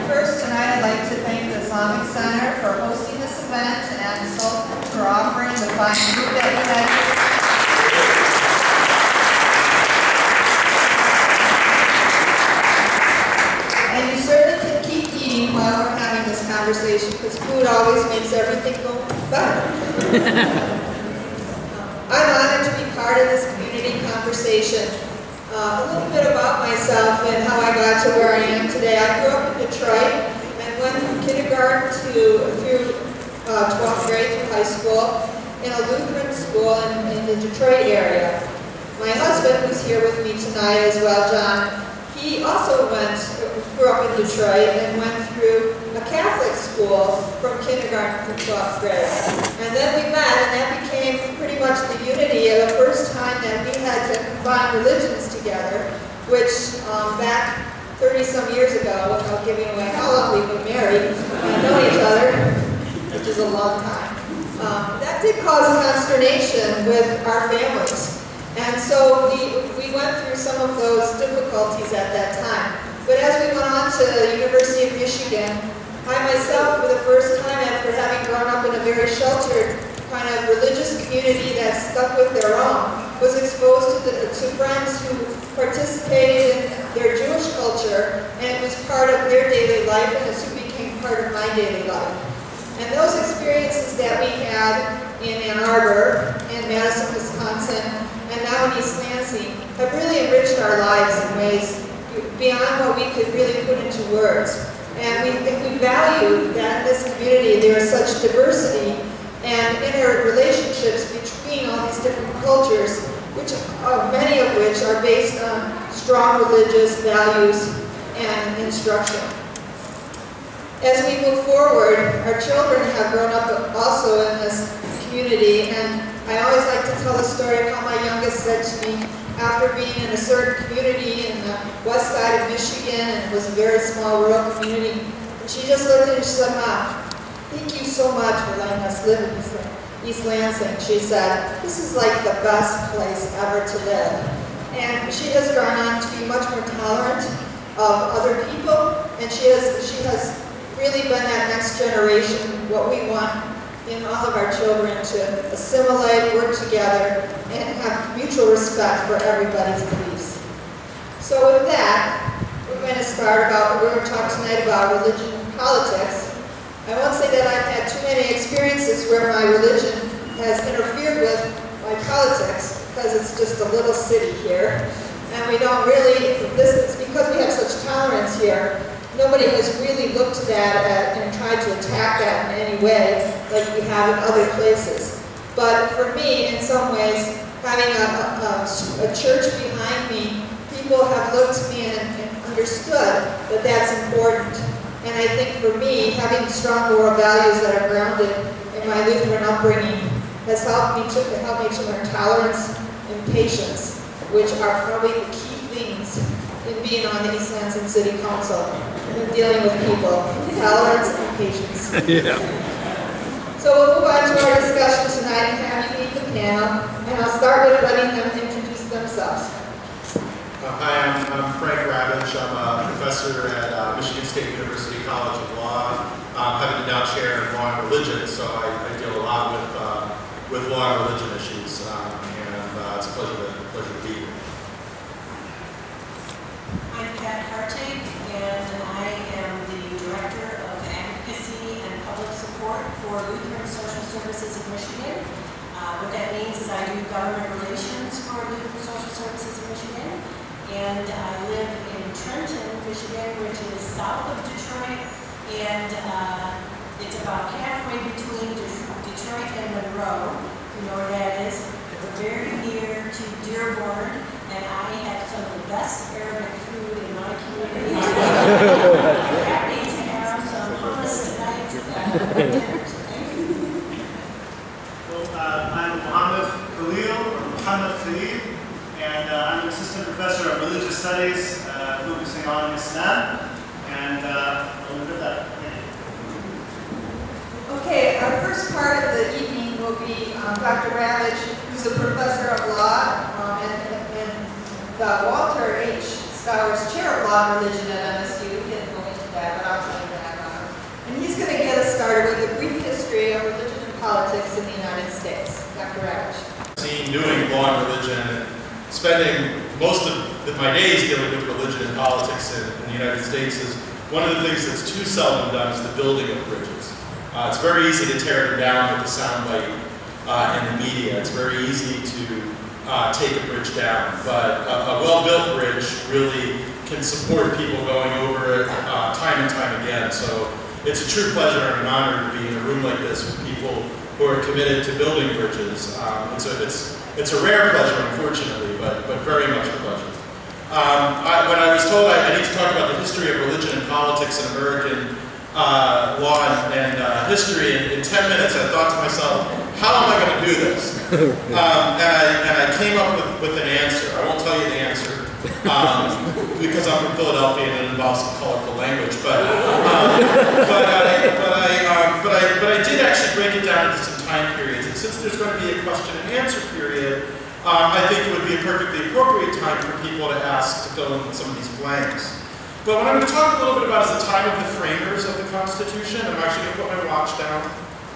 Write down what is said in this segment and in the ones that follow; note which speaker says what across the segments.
Speaker 1: First, tonight I'd like to thank the Islamic Center for hosting this event and Sultan for offering the fine food that we had. And you certainly can keep eating while we're having this conversation, because food always makes everything go better. I'm honored to be part of this community conversation. A little bit about myself and how I got to where I am today. I grew up in Detroit and went from kindergarten through 12th grade through high school in a Lutheran school in the Detroit area. My husband, who's here with me tonight as well, John, he also grew up in Detroit and went through a Catholic school from kindergarten through 12th grade. And then we met, and that became pretty much the unity of the first time that we had to combine religions together, which back 30-some years ago, without giving away how long we've been married and known each other, which is a long time, that did cause a consternation with our families. And so we went through some of those difficulties at that time. But as we went on to the University of Michigan, I myself, for the first time after having grown up in a very sheltered kind of religious community that stuck with their own, was exposed to friends who participated in their Jewish culture, and it was part of their daily life, and it soon became part of my daily life. And those experiences that we had in Ann Arbor, in Madison, Wisconsin, and now in East Lansing have really enriched our lives in ways beyond what we could really put into words. And we value that in this community there is such diversity and interrelationships between all these different cultures, many of which are based on strong religious values and instruction. As we move forward, our children have grown up also in this community, and I always like to tell the story of how my youngest said to me, after being in a certain community in the west side of Michigan, and it was a very small rural community, and she just looked at me and she said, "Mom, thank you so much for letting us live in East Lansing." She said, "This is like the best place ever to live." And she has gone on to be much more tolerant of other people, and she has really been that next generation, what we want in all of our children, to assimilate, work together, and have mutual respect for everybody's beliefs. So with that, we're going to we're going to talk tonight about religion and politics. I won't say that I've had too many experiences where my religion has interfered with my politics, because it's just a little city here, and we don't really, it's because we have such tolerance here, nobody has really looked to that and tried to attack that in any way like we have in other places. But for me, in some ways, having a church behind me, people have looked to me and understood that that's important. And I think for me, having strong moral values that are grounded in my Lutheran upbringing has helped me to learn tolerance and patience, which are probably the key things in being on the East Lansing City Council and dealing with people. Tolerance and patience.
Speaker 2: Yeah.
Speaker 1: So we'll move on to our discussion tonight and have you meet the panel, and I'll start with letting them introduce themselves.
Speaker 3: Hi, I'm Frank Ravitch. I'm a professor at Michigan State University College of Law. I'm having to now chair in law and religion, so I deal a lot with law and religion issues, and it's a pleasure to be here.
Speaker 4: I'm Hartig, and I am the Director of Advocacy and Public Support for Lutheran Social Services of Michigan. What that means is I do government relations for Lutheran Social Services of Michigan, and I live in Trenton, Michigan, which is south of Detroit, and it's about halfway between Detroit and Monroe. You know where that is? We're very near to Dearborn, and I have some of the best Arabic food in my community. I'm happy to have some hummus tonight for dinner. Thank you.
Speaker 5: Well, I'm Mohammad, or Mohammad, and I'm an assistant professor of religious studies, focusing on Islam, and I'll leave it at that.
Speaker 1: Okay, our first part of the evening will be Dr. Ravitch, who's a professor of law and the Walter H. Stowers Chair of Law and Religion at MSU. We didn't go into that, but I'll started with a brief history of religion and politics in the United States. Dr. Ravitch.
Speaker 3: Doing law and religion and spending most of my days dealing with religion and politics in the United States is one of the things that's too seldom done is the building of bridges. It's very easy to tear them down with the soundbite in the media. It's very easy to take a bridge down, but a well-built bridge really can support people going over it time and time again. So it's a true pleasure and an honor to be in a room like this with people who are committed to building bridges. It's a rare pleasure, unfortunately, but very much a pleasure. When I was told I need to talk about the history of religion and politics in American law and history in 10 minutes, I thought to myself, how am I going to do this? And I came up with an answer. I won't tell you the answer because I'm from Philadelphia and it involves some colorful language. But I did actually break it down into some time periods. And since there's going to be a question and answer period, I think it would be a perfectly appropriate time for people to ask to fill in some of these blanks. But what I'm going to talk a little bit about is the time of the framers of the Constitution. I'm actually going to put my watch down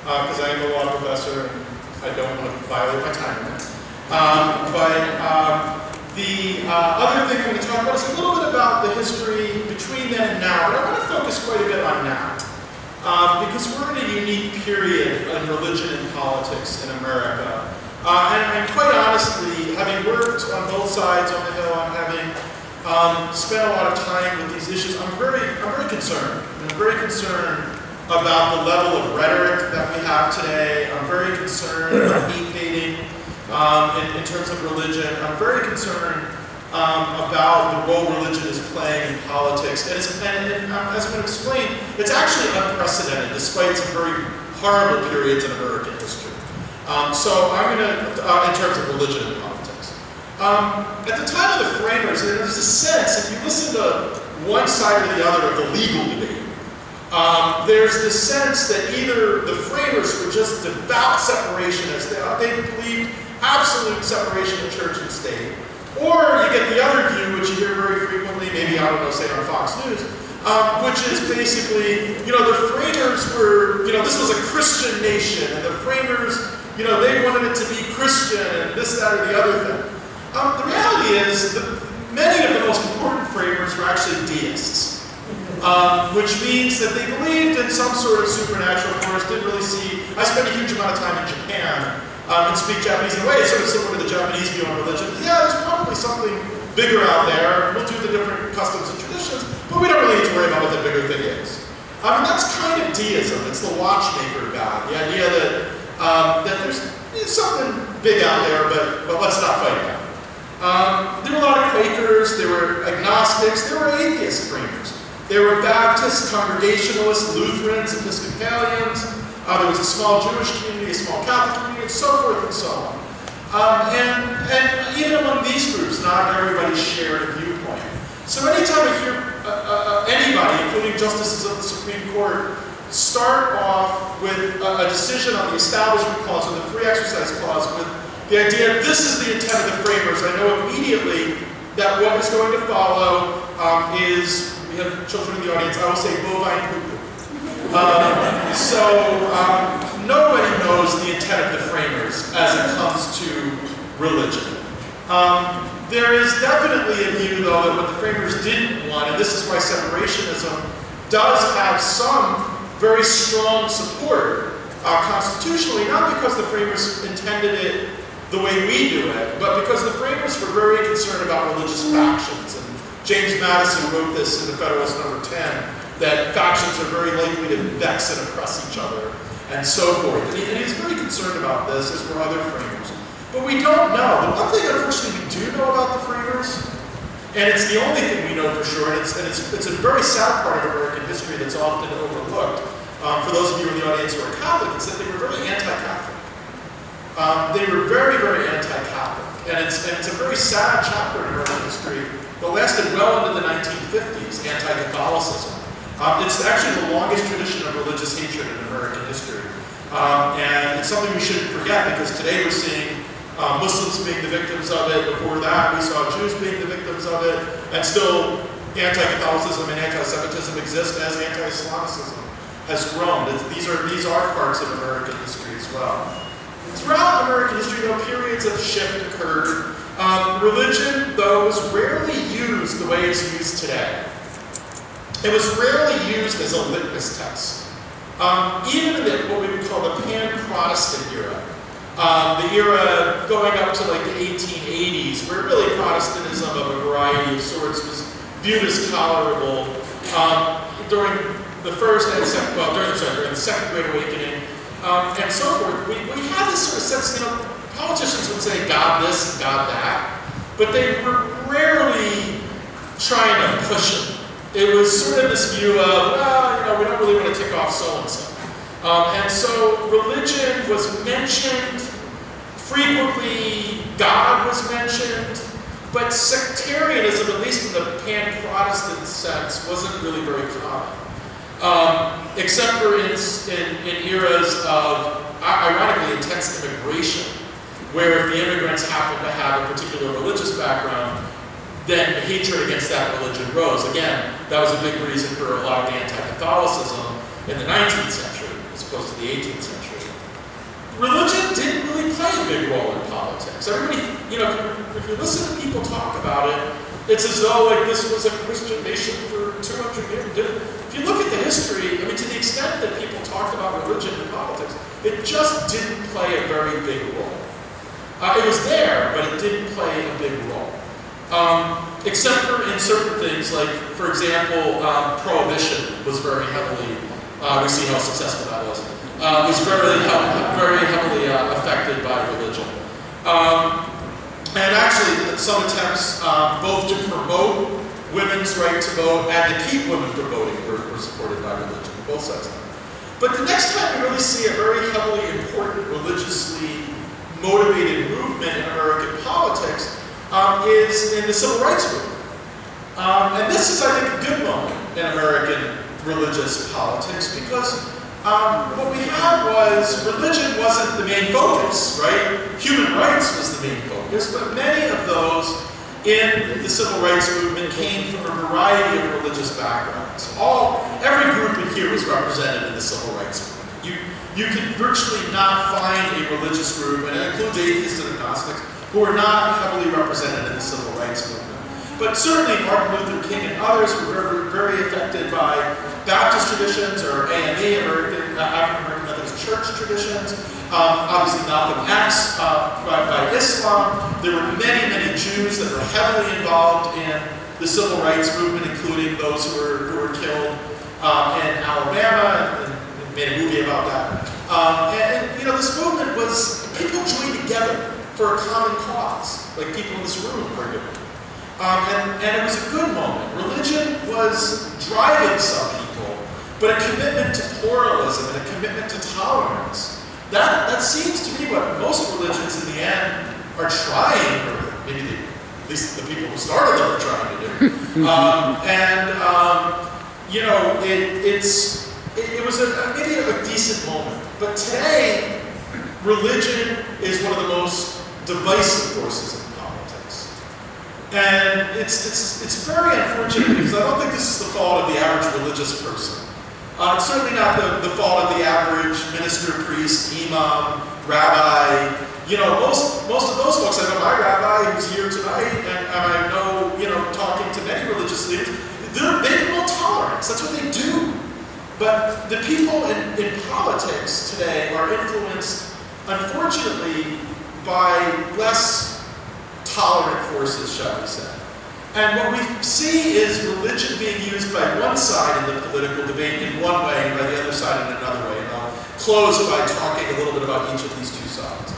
Speaker 3: because I am a law professor and I don't want to violate my time limit. The other thing I'm going to talk about is a little bit about the history between then and now, but I want to focus quite a bit on now. Because we're in a unique period in religion and politics in America. And quite honestly, having worked on both sides on the Hill and having spent a lot of time with these issues, I'm very concerned. I'm very concerned about the level of rhetoric that we have today. I'm very concerned about hate-baiting in terms of religion. I'm very concerned about the role religion is playing in politics. And as I'm going to explain, it's actually unprecedented despite some very horrible periods in American history. So I'm going to, in terms of religion and politics. At the time of the framers, there's a sense, if you listen to one side or the other of the legal debate, there's the sense that either the framers were just devout separationists, they believed absolute separation of church and state, or you get the other view, which you hear very frequently, maybe, I don't know, say on Fox News, which is basically, the framers were, this was a Christian nation, and the framers, they wanted it to be Christian, and this, that, or the other thing. The reality is that many of the most important framers were actually deists, which means that they believed in some sort of supernatural force, didn't really see. I spent a huge amount of time in Japan and speak Japanese in a way, sort of similar to the Japanese view on religion. Yeah, there's probably something bigger out there. We'll do the different customs and traditions, but we don't really need to worry about what the bigger thing is. And that's kind of deism. It's the watchmaker God, the idea that there's something big out there, but let's not fight about it. There were a lot of Quakers, there were agnostics, there were atheist framers. There were Baptists, Congregationalists, Lutherans, Episcopalians. There was a small Jewish community, a small Catholic community, and so forth and so on. And even among these groups, not everybody shared a viewpoint. So anytime I hear anybody, including justices of the Supreme Court, start off with a decision on the Establishment Clause or the Free Exercise Clause with the idea this is the intent of the framers, I know immediately that what is going to follow is, we have children in the audience, I will say bovine poo-poo. Nobody knows the intent of the framers as it comes to religion. There is definitely a view, though, that what the framers didn't want, and this is why separationism does have some very strong support constitutionally, not because the framers intended it the way we do it, but because the framers were very concerned about religious factions. And James Madison wrote this in the Federalist No. 10, that factions are very likely to vex and oppress each other, and so forth. And he's very concerned about this, as were other framers. But we don't know. The one thing, unfortunately, we do know about the framers, and it's the only thing we know for sure, and it's a very sad part of American history that's often overlooked. For those of you in the audience who are Catholic, it's that they were very anti-Catholic. They were very, very anti-Catholic. And it's a very sad chapter in American history that lasted well into the 1950s, anti-Catholicism. It's actually the longest tradition of religious hatred in American history. And it's something we shouldn't forget, because today we're seeing Muslims being the victims of it. Before that, we saw Jews being the victims of it. And still, anti-Catholicism and anti-Semitism exist as anti-Islamicism has grown. These are parts of American history as well. Throughout American history, though, periods of shift occurred. Religion, though, was rarely used the way it's used today. It was rarely used as a litmus test. Even in what we would call the pan-Protestant era, the era going up to like the 1880s, where really Protestantism of a variety of sorts was viewed as tolerable. During the first and second, well, during the Second Great Awakening, and so forth, we had this sort of sense, you know, politicians would say God this and God that, but they were rarely trying to push it. It was sort of this view of, well, you know, we don't really want to tick off so-and-so. And so religion was mentioned, frequently God was mentioned, but sectarianism, at least in the pan-Protestant sense, wasn't really very common. Except for in eras of, ironically, intense immigration, where if the immigrants happened to have a particular religious background, then hatred against that religion rose. Again, that was a big reason for a lot of the anti-Catholicism in the 19th century, as opposed to the 18th century. Religion didn't really play a big role in politics. Everybody, you know, if you listen to people talk about it, it's as though like this was a Christian nation for 200 years. If you look at the history, I mean, to the extent that people talked about religion in politics, it just didn't play a very big role. It was there, but it didn't play a big role. Except for in certain things, like, for example, prohibition was very heavily, we see how successful that was very heavily affected by religion. And actually, some attempts both to promote women's right to vote and to keep women from voting were supported by religion, both sides of it. But the next time we really see a very heavily important religiously motivated movement in American politics is in the Civil Rights Movement. And this is, I think, a good moment in American religious politics because what we had was religion wasn't the main focus, right? Human rights was the main focus, but many of those in the Civil Rights Movement came from a variety of religious backgrounds. Every group in here was represented in the Civil Rights Movement. You can virtually not find a religious group, and it includes atheists and agnostics, who are not heavily represented in the Civil Rights Movement. But certainly Martin Luther King and others were very affected by Baptist traditions or AME, African American Methodist Church traditions. Obviously Malcolm X by Islam. There were many Jews that were heavily involved in the Civil Rights Movement, including those who were killed in Alabama, and made a movie about that. And you know, this movement was, people joined together for a common cause, like people in this room are doing. And it was a good moment. Religion was driving some people, but a commitment to pluralism and a commitment to tolerance. That seems to be what most religions in the end are trying, or maybe at least the people who started them are trying to do. You know, it was maybe a decent moment. But today, religion is one of the most divisive forces in politics. And it's very unfortunate because I don't think this is the fault of the average religious person. It's certainly not the fault of the average minister, priest, imam, rabbi. You know, most of those folks, I know my rabbi who's here tonight, and I know, you know, talking to many religious leaders, they promote tolerance. That's what they do. But the people in politics today are influenced, unfortunately, by less tolerant forces, shall we say. And what we see is religion being used by one side in the political debate in one way and by the other side in another way. And I'll close by talking a little bit about each of these two sides.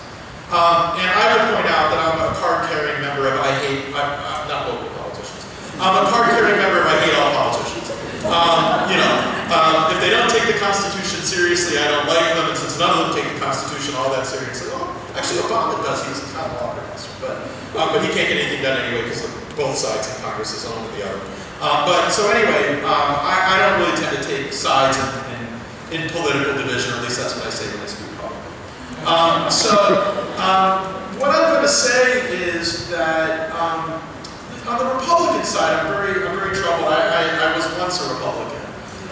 Speaker 3: And I would point out that I'm a card-carrying member of not local politicians. I'm a card-carrying member of I hate all politicians. You know, if they don't take the Constitution seriously, I don't like them, and since none of them take the Constitution all that seriously, actually Obama does, he's a kind of law professor, but he can't get anything done anyway because both sides in Congress is owned to the other. But so anyway, I don't really tend to take sides in political division, or at least that's what I say when I speak publicly. What I'm going to say is that on the Republican side, I'm very troubled. I was once a Republican.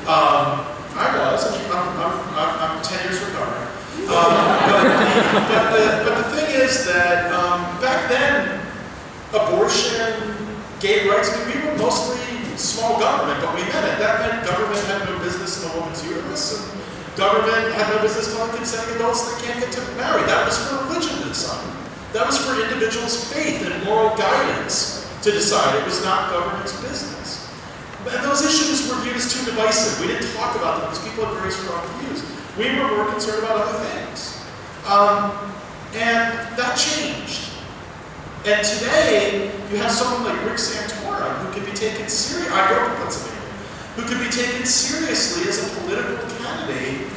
Speaker 3: I'm But the thing is that back then, abortion, gay rights, we were mostly small government, but we meant it. That meant government had no business in a woman's uterus, and government had no business telling consenting adults they can't get to marry. That was for religion to decide. That was for individuals' faith and moral guidance to decide. It was not government's business. And those issues were viewed as too divisive. We didn't talk about them because people had very strong views. We were more concerned about other things. And that changed. And today, you have someone like Rick Santorum who can be taken seriously, I grew up in Pennsylvania, who can be taken seriously as a political candidate,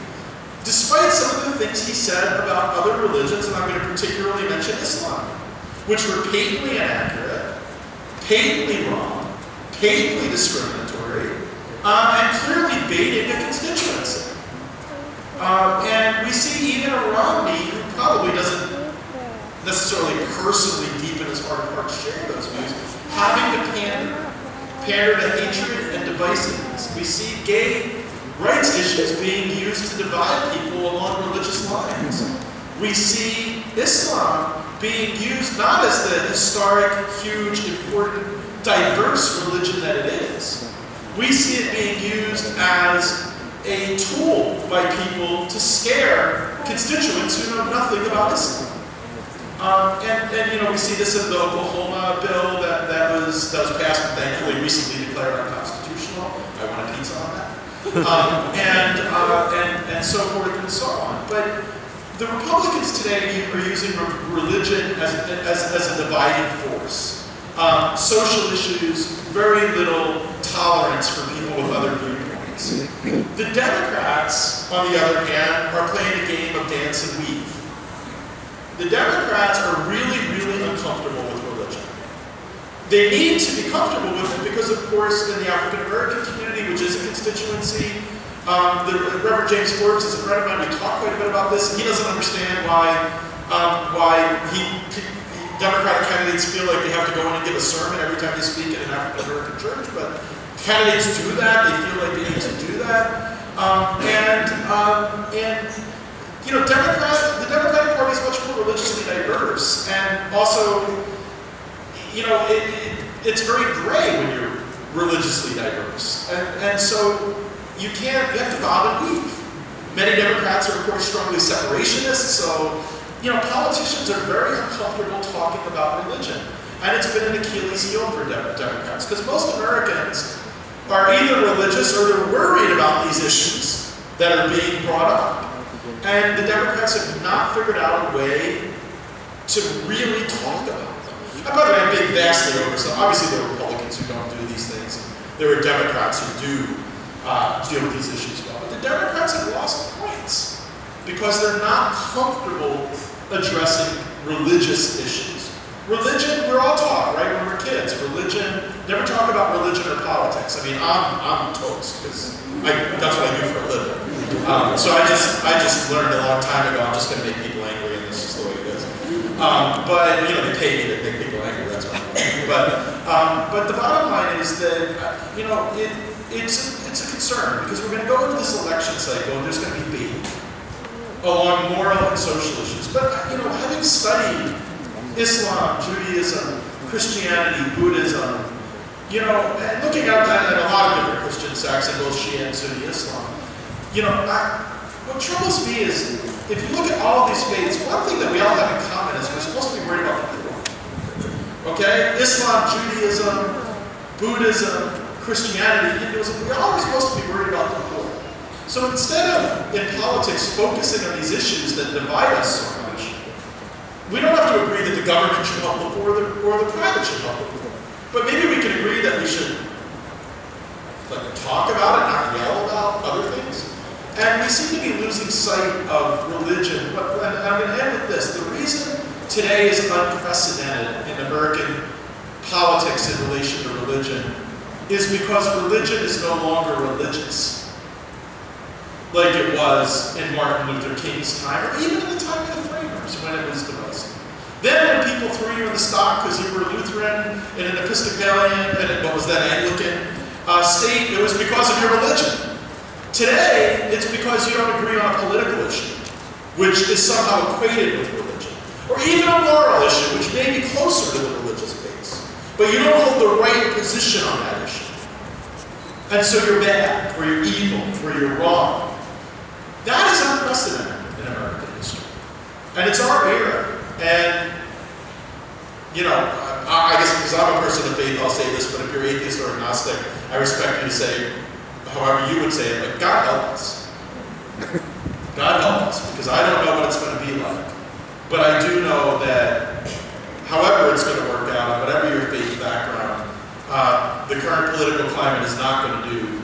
Speaker 3: despite some of the things he said about other religions, and I'm going to particularly mention Islam, which were patently inaccurate, patently wrong, patently discriminatory, and clearly baiting a constituency. And we see even a Romney who probably doesn't necessarily personally deep in his heart of hearts share those views, having to pander to hatred and divisiveness. We see gay rights issues being used to divide people along religious lines. We see Islam being used not as the historic, huge, important, diverse religion that it is. We see it being used as a tool by people to scare constituents who know nothing about Islam. And you know, we see this in the Oklahoma bill that was passed and thankfully recently declared unconstitutional. I want a pizza on that. And so forth and so on. But the Republicans today are using religion as a dividing force. Social issues, very little tolerance for people with other viewpoints. The Democrats, on the other hand, are playing a game of dance and weave. The Democrats are really, really uncomfortable with religion. They need to be comfortable with it because, of course, in the African American community, which is a constituency, the Reverend James Forbes is a friend of mine. We talk quite a bit about this. He doesn't understand why Democratic candidates feel like they have to go in and give a sermon every time they speak in an African American church, but candidates do that. They feel like they need to do that. You know, the Democratic Party is much more religiously diverse, and also, you know, it's very gray when you're religiously diverse, and so you have to bob and weave. Many Democrats are, of course, strongly separationists, so, you know, politicians are very uncomfortable talking about religion, and it's been an Achilles heel for Democrats, because most Americans are either religious or they're worried about these issues that are being brought up. And the Democrats have not figured out a way to really talk about them. And by the way, I'm being vastly over, so obviously there are Republicans who don't do these things, and there are Democrats who do deal with these issues well. But the Democrats have lost points because they're not comfortable addressing religious issues. Religion, we're all taught, right, when we're kids. Religion, never talk about religion or politics. I mean, I'm toast, because that's what I do for a living. So I just learned a long time ago, I'm just going to make people angry, and this is the way it is. But, you know, they pay me to make people angry, that's what I'm doing. But the bottom line is that, you know, it's a concern, because we're going to go into this election cycle, and there's going to be baiting along moral and social issues. But, you know, having studied Islam, Judaism, Christianity, Buddhism, you know, and looking at a lot of different Christian sects in both Shia and Sunni Islam, you know, what troubles me is, if you look at all of these faiths, one thing that we all have in common is we're supposed to be worried about the poor. Okay? Islam, Judaism, Buddhism, Christianity, Hinduism, we all are supposed to be worried about the poor. So instead of, in politics, focusing on these issues that divide us so much, we don't have to agree that the government should help the poor or the private should help the poor. But maybe we can agree that we should talk about it, not yell about other things. And we seem to be losing sight of religion. And I'm going to end with this. The reason today is unprecedented in American politics in relation to religion is because religion is no longer religious, like it was in Martin Luther King's time, or even in the time of the framers when it was divisive. Then when people threw you in the stock because you were Lutheran and an Episcopalian and what was that, Anglican state, it was because of your religion. Today, it's because you don't agree on a political issue. which is somehow equated with religion. Or even a moral issue, which may be closer to the religious base. But you don't hold the right position on that issue. And so you're bad, or you're evil, or you're wrong. That is unprecedented in American history. And it's our era. And, you know, I guess because I'm a person of faith, I'll say this, but if you're atheist or agnostic, I respect you to say, however you would say it, like, God help us. God help us, because I don't know what it's going to be like. But I do know that however it's going to work out, whatever your faith background, the current political climate is not going to do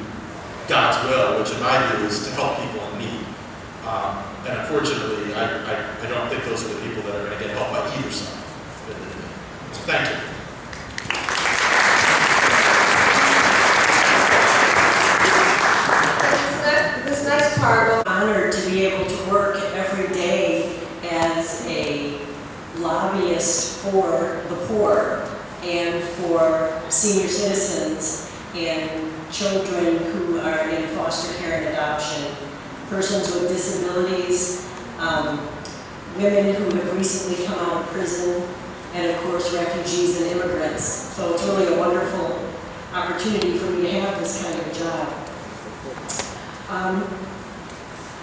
Speaker 3: God's will, which in my view is to help people in need. And unfortunately, I don't think those are the people that are going to get helped by either side. Thank you.
Speaker 1: This next part,
Speaker 4: I'm honored to be able to work every day as a lobbyist for the poor and for senior citizens and children who are in foster care and adoption, persons with disabilities, women who have recently come out of prison, and of course refugees and immigrants. So it's really a wonderful opportunity for me to have this kind of job.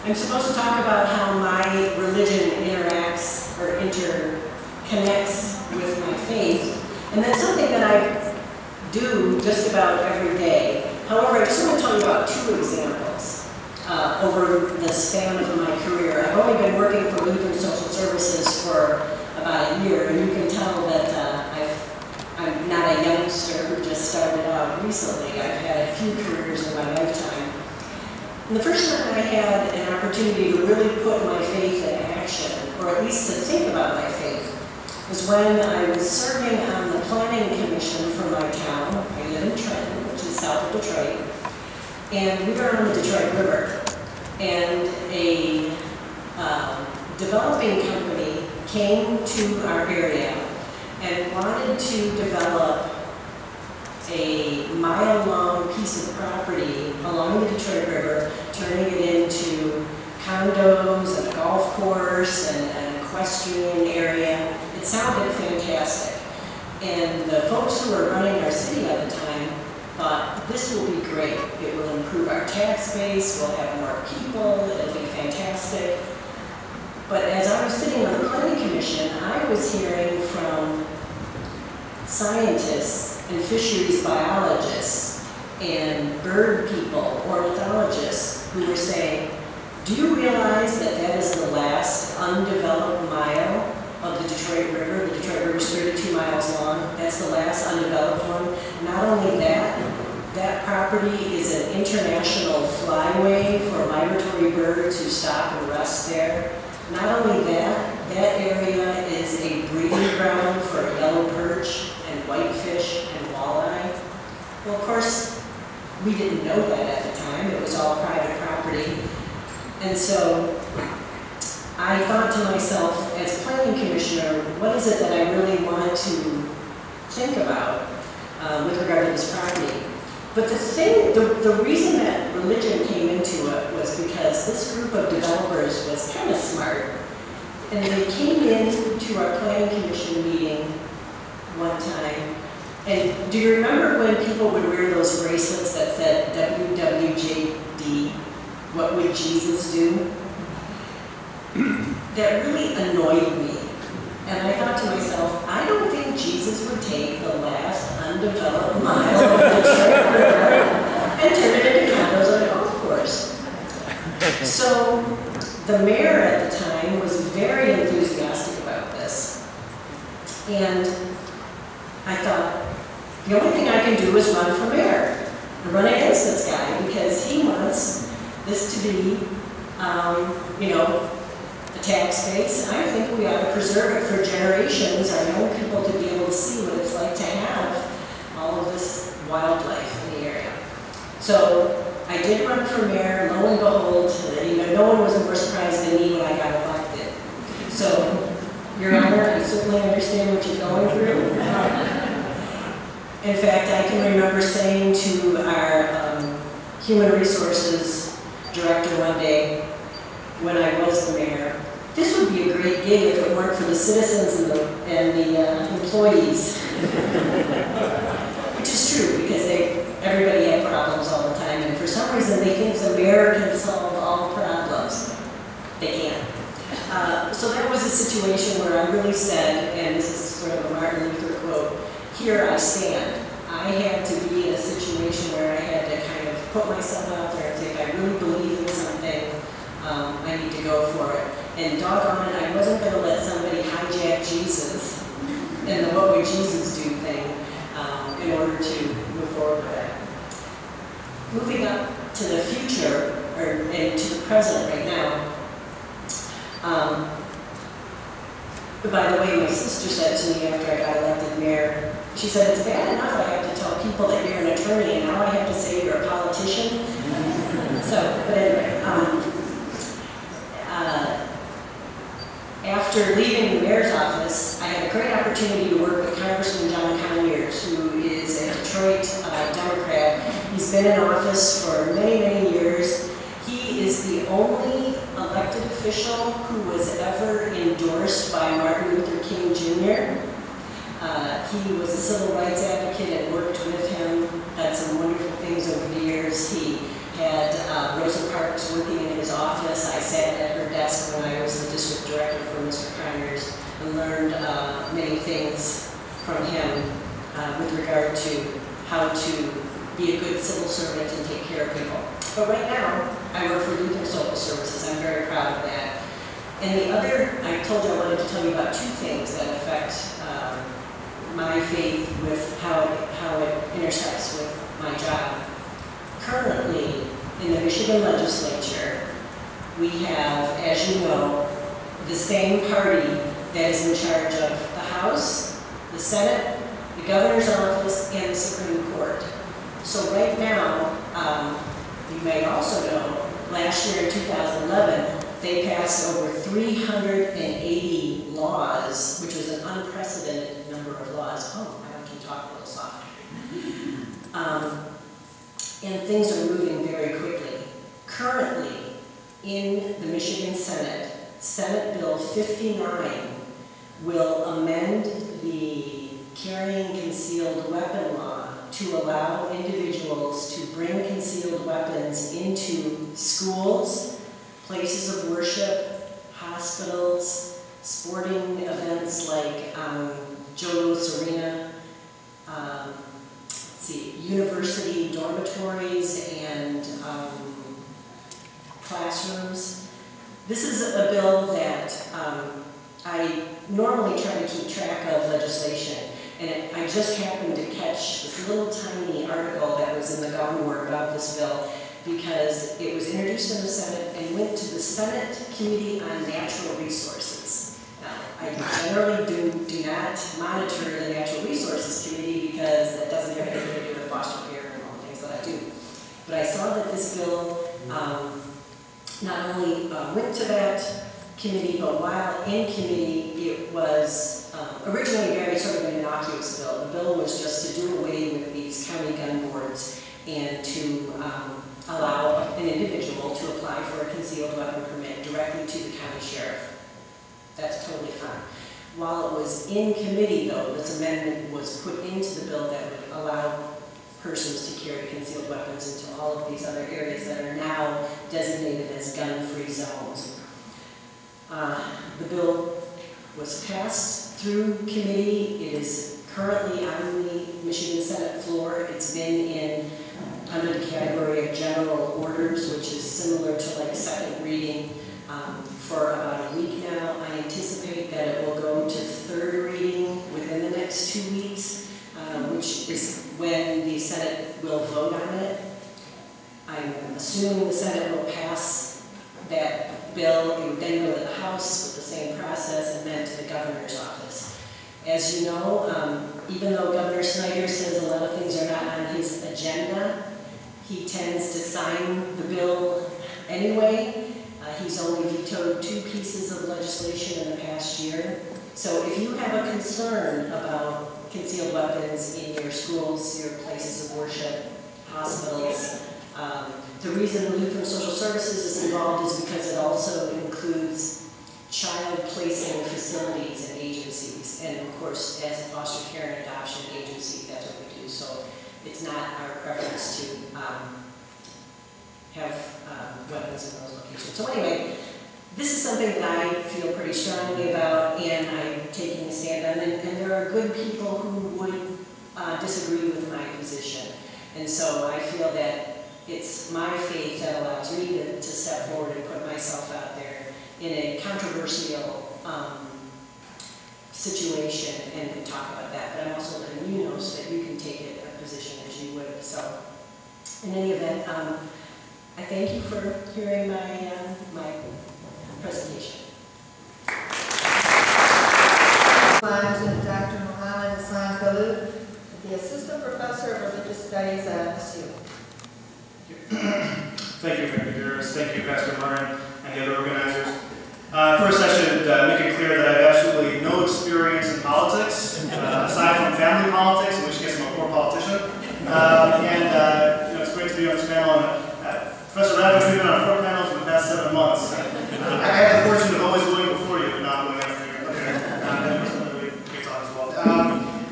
Speaker 4: I'm supposed to talk about how my religion interacts or interconnects with my faith, and that's something that I do just about every day. However, I just want to tell you about two examples over the span of my career. I've only been working for Lutheran Social Services for about a year, and you can tell that I'm not a youngster who just started out recently. I've had a few careers in my lifetime. And the first time I had an opportunity to really put my faith in action, or at least to think about my faith, was when I was serving on the planning commission for my town. I live in Trenton, which is south of Detroit, and we were on the Detroit River. And a developing company came to our area and wanted to develop a mile-long piece of property along the Detroit River, turning it into condos and a golf course and an equestrian area. It sounded fantastic. And the folks who were running our city at the time thought, this will be great. It will improve our tax base, we'll have more people, it'll be fantastic. But as I was sitting on the planning commission, I was hearing from scientists and fisheries biologists and bird people, ornithologists, who were saying, do you realize that that is the last undeveloped mile of the Detroit River? The Detroit River is 32 miles long. That's the last undeveloped one. Not only that, that property is an international flyway for migratory birds who stop and rest there. Not only that, that area is a breeding ground for yellow perch and whitefish and walleye. Well, of course, we didn't know that at the time. It was all private property. And so I thought to myself, as planning commissioner, what is it that I really want to think about with regard to this property? But the reason that religion came into it was because this group of developers was kind of smart. And they came in to our planning commission meeting one time. And do you remember when people would wear those bracelets that said WWJD, what would Jesus do? That really annoyed me. And I thought to myself, I don't think Jesus would take the last undeveloped mile of the Detroit River and turn it into condos on a golf course. So the mayor at the time was very enthusiastic about this. And I thought, the only thing I can do is run for mayor, run against this guy, because he wants this to be, you know, a tax base. And I think we ought to preserve it for generations, our young people, to be able to see what it's like to have all of this wildlife in the area. So I did run for mayor. Lo and behold, you know, no one was more surprised than me when I got elected. So, Your Honor, I certainly understand what you're going through. In fact, I can remember saying to our human resources director one day, when I was the mayor, This would be a great gig if it weren't for the citizens and the employees. Which is true, because everybody had problems all the time, and for some reason they think the mayor can solve all problems. They can't. So that was a situation where I really said, and this is sort of a Martin Luther quote, "Here I stand." I had to be in a situation where I had to kind of put myself out there and say, if I really believe in something, I need to go for it. And doggone it, I wasn't going to let somebody hijack Jesus and the "what would Jesus do" thing in order to move forward with that. Moving up to the future, and to the present right now. But by the way, my sister said to me after I got elected mayor, she said, "It's bad enough I have to tell people that you're an attorney, and now I have to say you're a politician." But anyway, after leaving the mayor's office, I had a great opportunity to work with Congressman John Conyers, who is a Detroit Democrat. He's been in office for many, many years. He is the only elected official who was ever endorsed by Martin Luther King Jr. He was a civil rights advocate and worked with him, had some wonderful things over the years. He had Rosa Parks working in his office. I sat at her desk when I was the district director for Mr. Conyers and learned many things from him with regard to how to be a good civil servant and take care of people. But right now, I work for Lutheran Social Services. I'm very proud of that. And the other, I told you I wanted to tell you about two things that affect my faith with how it intersects with my job. Currently, in the Michigan legislature, we have, as you know, the same party that is in charge of the House, the Senate, the governor's office, and the Supreme Court. So right now, you may also know, last year in 2011, they passed over 380 laws, which was an unprecedented number of laws. Oh, I can talk a little softer. And things are moving very quickly. Currently, in the Michigan Senate, Senate Bill 59 will amend the carrying concealed weapon law to allow individuals to bring concealed weapons into schools, places of worship, hospitals, sporting events like Joe Louis Arena, university dormitories and classrooms. This is a bill that I normally try to keep track of legislation, and I just happened to catch this little tiny article that was in the Governor about this bill because it was introduced in the Senate and went to the Senate Committee on Natural Resources. Now, I generally do not monitor the Natural Resources Committee because that doesn't have anything to do with foster care and all the things that I do. But I saw that this bill not only went to that committee, but while in committee, it was originally very sort of an innocuous bill. The bill was just to do away with these county gun boards and to allow an individual to apply for a concealed weapon permit directly to the county sheriff. That's totally fine. While it was in committee, though, this amendment was put into the bill that would allow persons to carry concealed weapons into all of these other areas that are now designated as gun-free zones. The bill was passed through committee. It is currently on the Michigan Senate floor. It's been under the category of general orders, which is similar to like a second reading for about a week now. I anticipate that it will go to third reading within the next 2 weeks, which is when the Senate will vote on it. I'm assuming the Senate will pass that bill. It would then go to the House with the same process and then to the governor's office. As you know, even though Governor Snyder says a lot of things are not on his agenda, he tends to sign the bill anyway. He's only vetoed 2 pieces of legislation in the past year. So if you have a concern about concealed weapons in your schools, your places of worship, hospitals, the reason Lutheran Social Services is involved is because it also includes child placing facilities and agencies, and of course, as a foster care and adoption agency, that's what we do. So it's not our preference to have weapons in those locations. So anyway, this is something that I feel pretty strongly about, and I'm taking a stand on, and there are good people who would disagree with my position. And so I feel that it's my faith that allows me to step forward and put myself out there in a controversial situation and talk about that. But I'm also letting you know so that you can take it a position as you would. So in any event, I thank you for hearing my presentation.
Speaker 1: Dr. Mohammad Hassan, Khalil, the Assistant Professor of Religious Studies at SU.
Speaker 5: Thank you, Goddeeris. Thank you, Pastor Martin, and the other organizers. First, I should make it clear that I have absolutely no experience in politics, aside from family politics, in which case I'm a poor politician. It's great to be on this panel. Professor Ravitch, we've been on 4 panels for the past 7 months. I had the fortune of always going before you, but not going after you.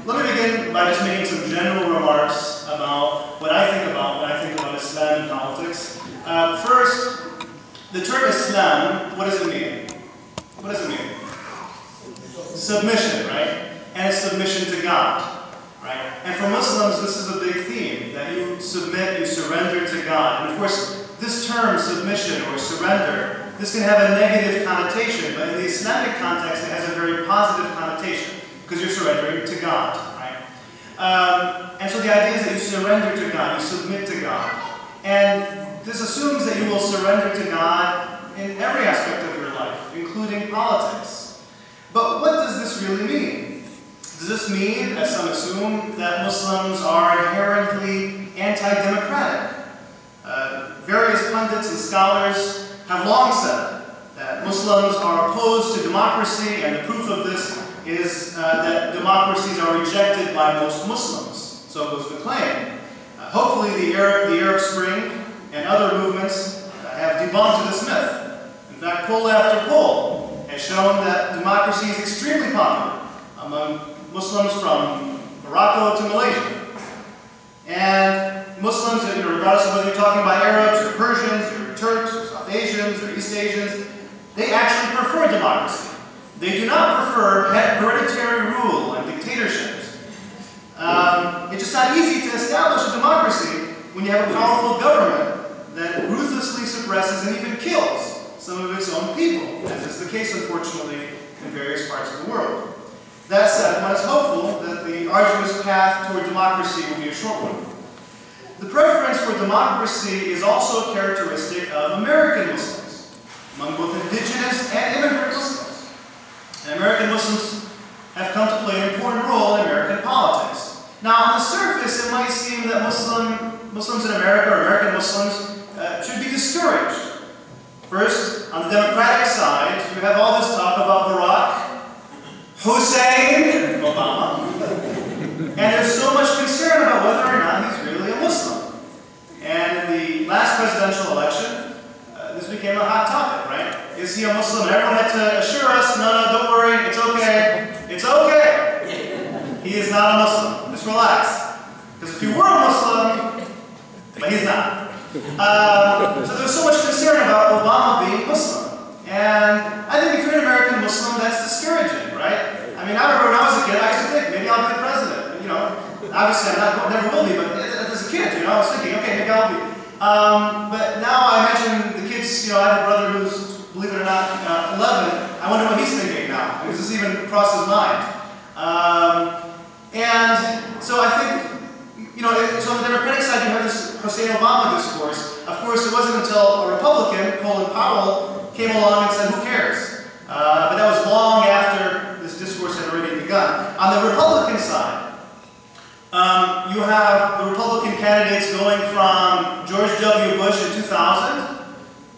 Speaker 5: Let me begin by just making some general remarks about what I think about when I think about Islam and politics. First, the term Islam, what does it mean? What does it mean? Submission, right? And it's submission to God, right? And for Muslims, this is a big theme, that you submit, you surrender to God. And of course, this term, submission or surrender, this can have a negative connotation, but in the Islamic context, it has a very positive connotation, because you're surrendering to God, right? And so the idea is that you surrender to God, you submit to God. And this assumes that you will surrender to God in every aspect of your life, including politics. But what does this really mean? Does this mean, as some assume, that Muslims are inherently anti-democratic? Various pundits and scholars have long said that Muslims are opposed to democracy, and the proof of this is that democracies are rejected by most Muslims. So goes the claim. Hopefully the Arab Spring and other movements have debunked this myth. In fact, poll after poll has shown that democracy is extremely popular among Muslims from Morocco to Malaysia. And Muslims, regardless of whether you're talking about Arabs or Persians or Turks or South Asians or East Asians, they actually prefer democracy. They do not prefer hereditary rule and dictatorships. It's just not easy to establish a democracy when you have a powerful government that ruthlessly suppresses and even kills some of its own people, as is the case, unfortunately, in various parts of the world. That said, one is hopeful that the arduous path toward democracy will be a short one. The preference for democracy is also a characteristic of American Muslims, among both indigenous and immigrant Muslims. And American Muslims have come to play an important role in American politics. Now, on the surface, it might seem that Muslims in America, or American Muslims, should be discouraged. First, on the Democratic side, you have all this talk about Barack Hussein Obama, and there's so much concern about whether or not he's really a Muslim. And in the last presidential election, this became a hot topic, right? Is he a Muslim? And everyone had to assure us, no, don't worry, it's okay. It's okay. He is not a Muslim. Just relax. Because if he were a Muslim, but he's not. So there's so much concern about Obama being Muslim. And I think if you're an American Muslim, that's discouraging, right? I mean, I remember when I was a kid, I used to think, maybe I'll be the president. Obviously I never will be, but as a kid, I was thinking, okay, maybe I'll be. But now I imagine the kids, I have a brother who's, believe it or not, 11. I wonder what he's thinking now, because this even crossed his mind. And so I think, so on the Democratic side, you have this Hussein Obama discourse. Of course, it wasn't until a Republican, Colin Powell, came along and said, who cares? But that was long after this discourse had already begun. On the Republican side, you have the Republican candidates going from George W. Bush in 2000,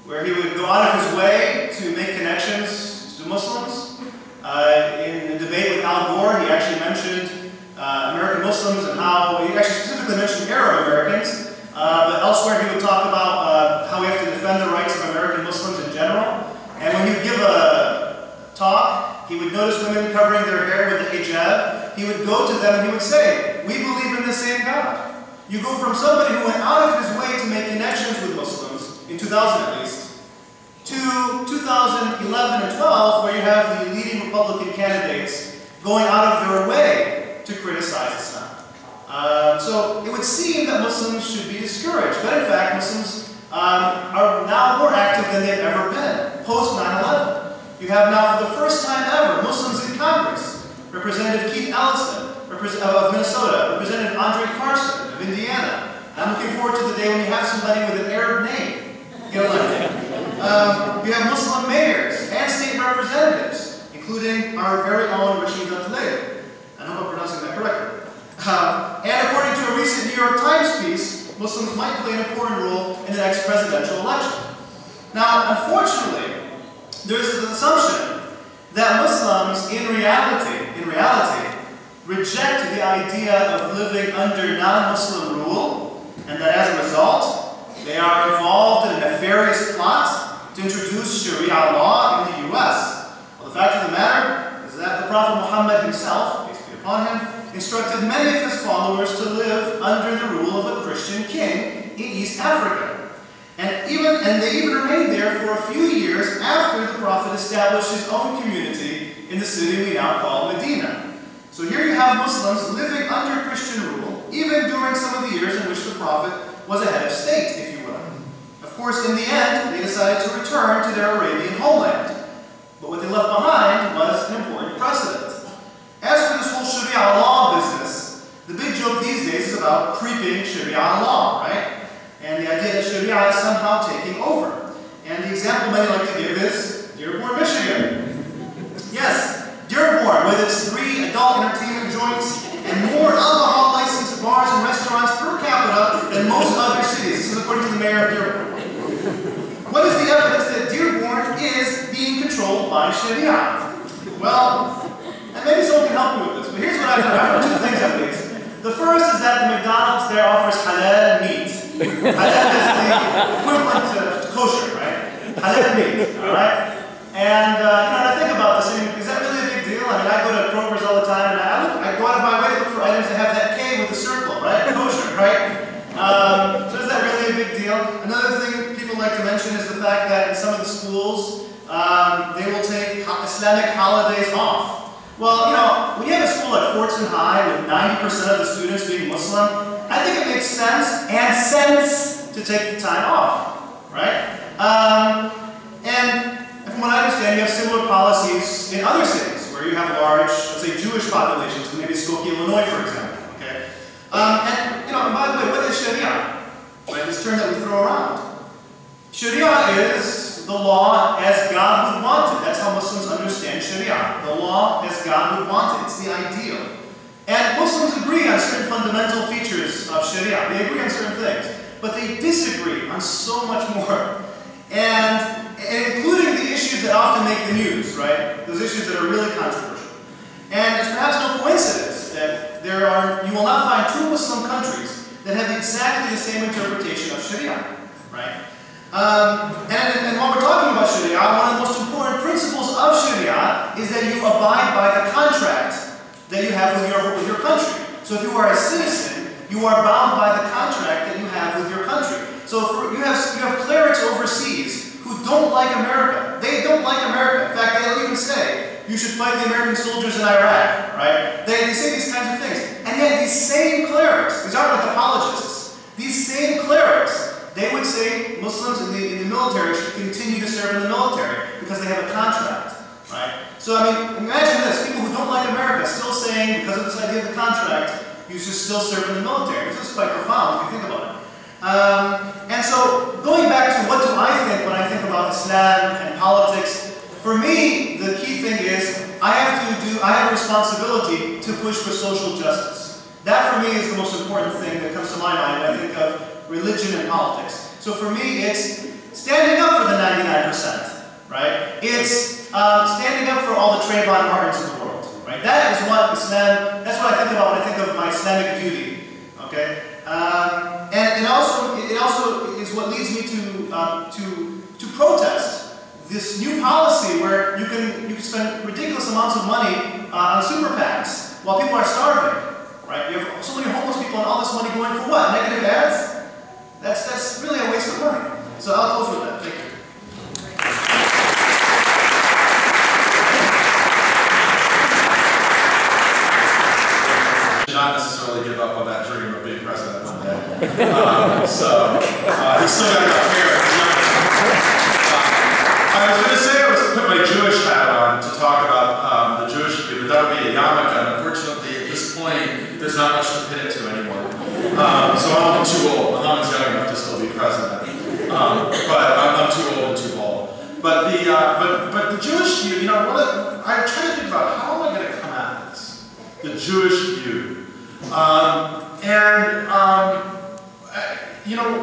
Speaker 5: where he would go out of his way to make connections to Muslims. In the debate with Al Gore, he actually mentioned American Muslims and how, he actually specifically mentioned Arab Americans, but elsewhere he would talk about how we have to defend the rights of American Muslims in general. And when you give a hijab, he would go to them and he would say, we believe in the same God. You go from somebody who went out of his way to make connections with Muslims, in 2000 at least, to 2011 and 12, where you have the leading Republican candidates going out of their way to criticize Islam. So it would seem that Muslims should be discouraged, but in fact Muslims are now more active than they've ever been, post 9/11. You have now, for the first time ever, Muslims in Congress. Representative Keith Ellison of Minnesota, Representative Andre Carson of Indiana. And I'm looking forward to the day when you have somebody with an Arab name get elected. You have Muslim mayors and state representatives, including our very own Rashid Al-Tlaib. I hope I'm pronouncing that correctly. And according to a recent New York Times piece, Muslims might play an important role in the next presidential election. Now, unfortunately, there's an assumption that Muslims, in reality, reject the idea of living under non-Muslim rule, and that as a result, they are involved in a nefarious plot to introduce Sharia law in the U.S. Well, the fact of the matter is that the Prophet Muhammad himself, peace be upon him, instructed many of his followers to live under the rule of a Christian king in East Africa. And they even remained there for a few years after the Prophet established his own community in the city we now call Medina. So here you have Muslims living under Christian rule, even during some of the years in which the Prophet was a head of state, if you will. Of course, in the end, they decided to return to their Arabian homeland. But what they left behind was an important precedent. As for this whole Sharia law business, the big joke these days is about creeping Sharia law, right? And the idea that Sharia is somehow taking over. And the example many like to give is Dearborn, Michigan. Yes, Dearborn, with its 3 adult entertainment joints and more alcohol licensed bars and restaurants per capita than most other cities. This is according to the mayor of Dearborn. What is the evidence that Dearborn is being controlled by Sharia? Well, and maybe someone can help me with this, but here's what I've heard. I've heard 2 things at least. The first is that the McDonald's there offers halal meat. Halal is the equivalent to kosher, right? Halal meat, all right? And I think about this, is that really a big deal? I mean, I go to Kroger's all the time, and I go out of my way to look for items that have that K with the circle, right? Kosher, right? So is that really a big deal? Another thing people like to mention is the fact that in some of the schools, they will take Islamic holidays off. Well, when you have a school like Fortson High with 90% of the students being Muslim, I think it makes sense to take the time off, right? And from what I understand, you have similar policies in other cities where you have large, let's say, Jewish populations, maybe Skokie, Illinois, for example, okay? And by the way, what is Sharia? Right, this term that we throw around. Sharia is the law as God would want it. That's how Muslims understand Sharia. The law as God would want it. It's the ideal. And Muslims agree on certain fundamental features of Sharia. They agree on certain things. But they disagree on so much more. And including the issues that often make the news, right? Those issues that are really controversial. And it's perhaps no coincidence that you will not find 2 Muslim countries that have exactly the same interpretation of Sharia, right? And while we're talking about Sharia, one of the most important principles of Sharia is that you abide by the contract that you have with your country. So if you are a citizen, you are bound by the contract that you have with your country. So you have clerics overseas who don't like America. They don't like America. In fact, they'll even say, you should fight the American soldiers in Iraq, right? They say these kinds of things. And yet these same clerics, these aren't like apologists, these same clerics, they would say Muslims in the military should continue to serve in the military because they have a contract, right? So, I mean, imagine this. People who don't like America still saying, because of this idea of the contract, you should still serve in the military. This is quite profound if you think about it. And so, going back to what do I think when I think about Islam and politics, for me, the key thing is I have a responsibility to push for social justice. That, for me, is the most important thing that comes to my mind when I think of religion and politics. So for me, it's standing up for the 99%, right? It's standing up for all the Trayvon Martins of the world, right? That is what Islam, that's what I think about when I think of my Islamic duty, okay? And it also is what leads me to protest this new policy where you can spend ridiculous amounts of money on super PACs while people are starving, right? You have so many homeless people and all this money going for what? Negative ads? That's really a waste of money. So I'll close with that. Thank you.
Speaker 2: Not necessarily give up on that dream of being president one day. He's still got enough hair. I was going to say I was going to put my Jewish hat on to talk about the Jewish view, but that would be a yarmulke, and unfortunately at this point there's not much to pin it to anymore. So I'm too old. Mohammed's young enough to still be president, but I'm too old and too bald. But the Jewish view, I try to think about how am I going to come at this, the Jewish view.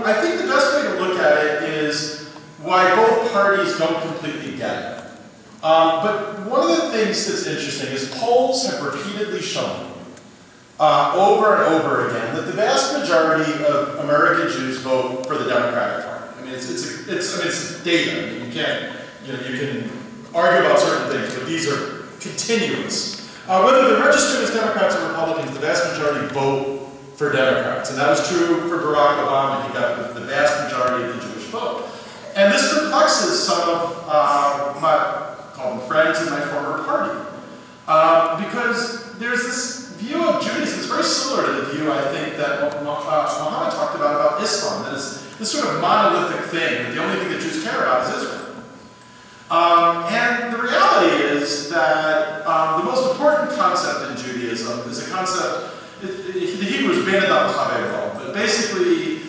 Speaker 2: I think the best way to look at it is why both parties don't completely get it. But one of the things that's interesting is polls have repeatedly shown over and over again that the vast majority of American Jews vote for the Democratic Party. I mean, it's data. I mean, you can argue about certain things, but these are continuous. Whether they're registered as Democrats or Republicans, the vast majority vote for Democrats. And that was true for Barack Obama. He got the vast majority of the Jewish vote. And this perplexes some of call them friends in my former party. Because there's this view of Judaism that's very similar to the view, I think, that Mohammad talked about Islam. That is this sort of monolithic thing, that the only thing that Jews care about is Israel. And the reality is that the most important concept in Judaism is a concept, the Hebrew is ben adam l'chavero, but basically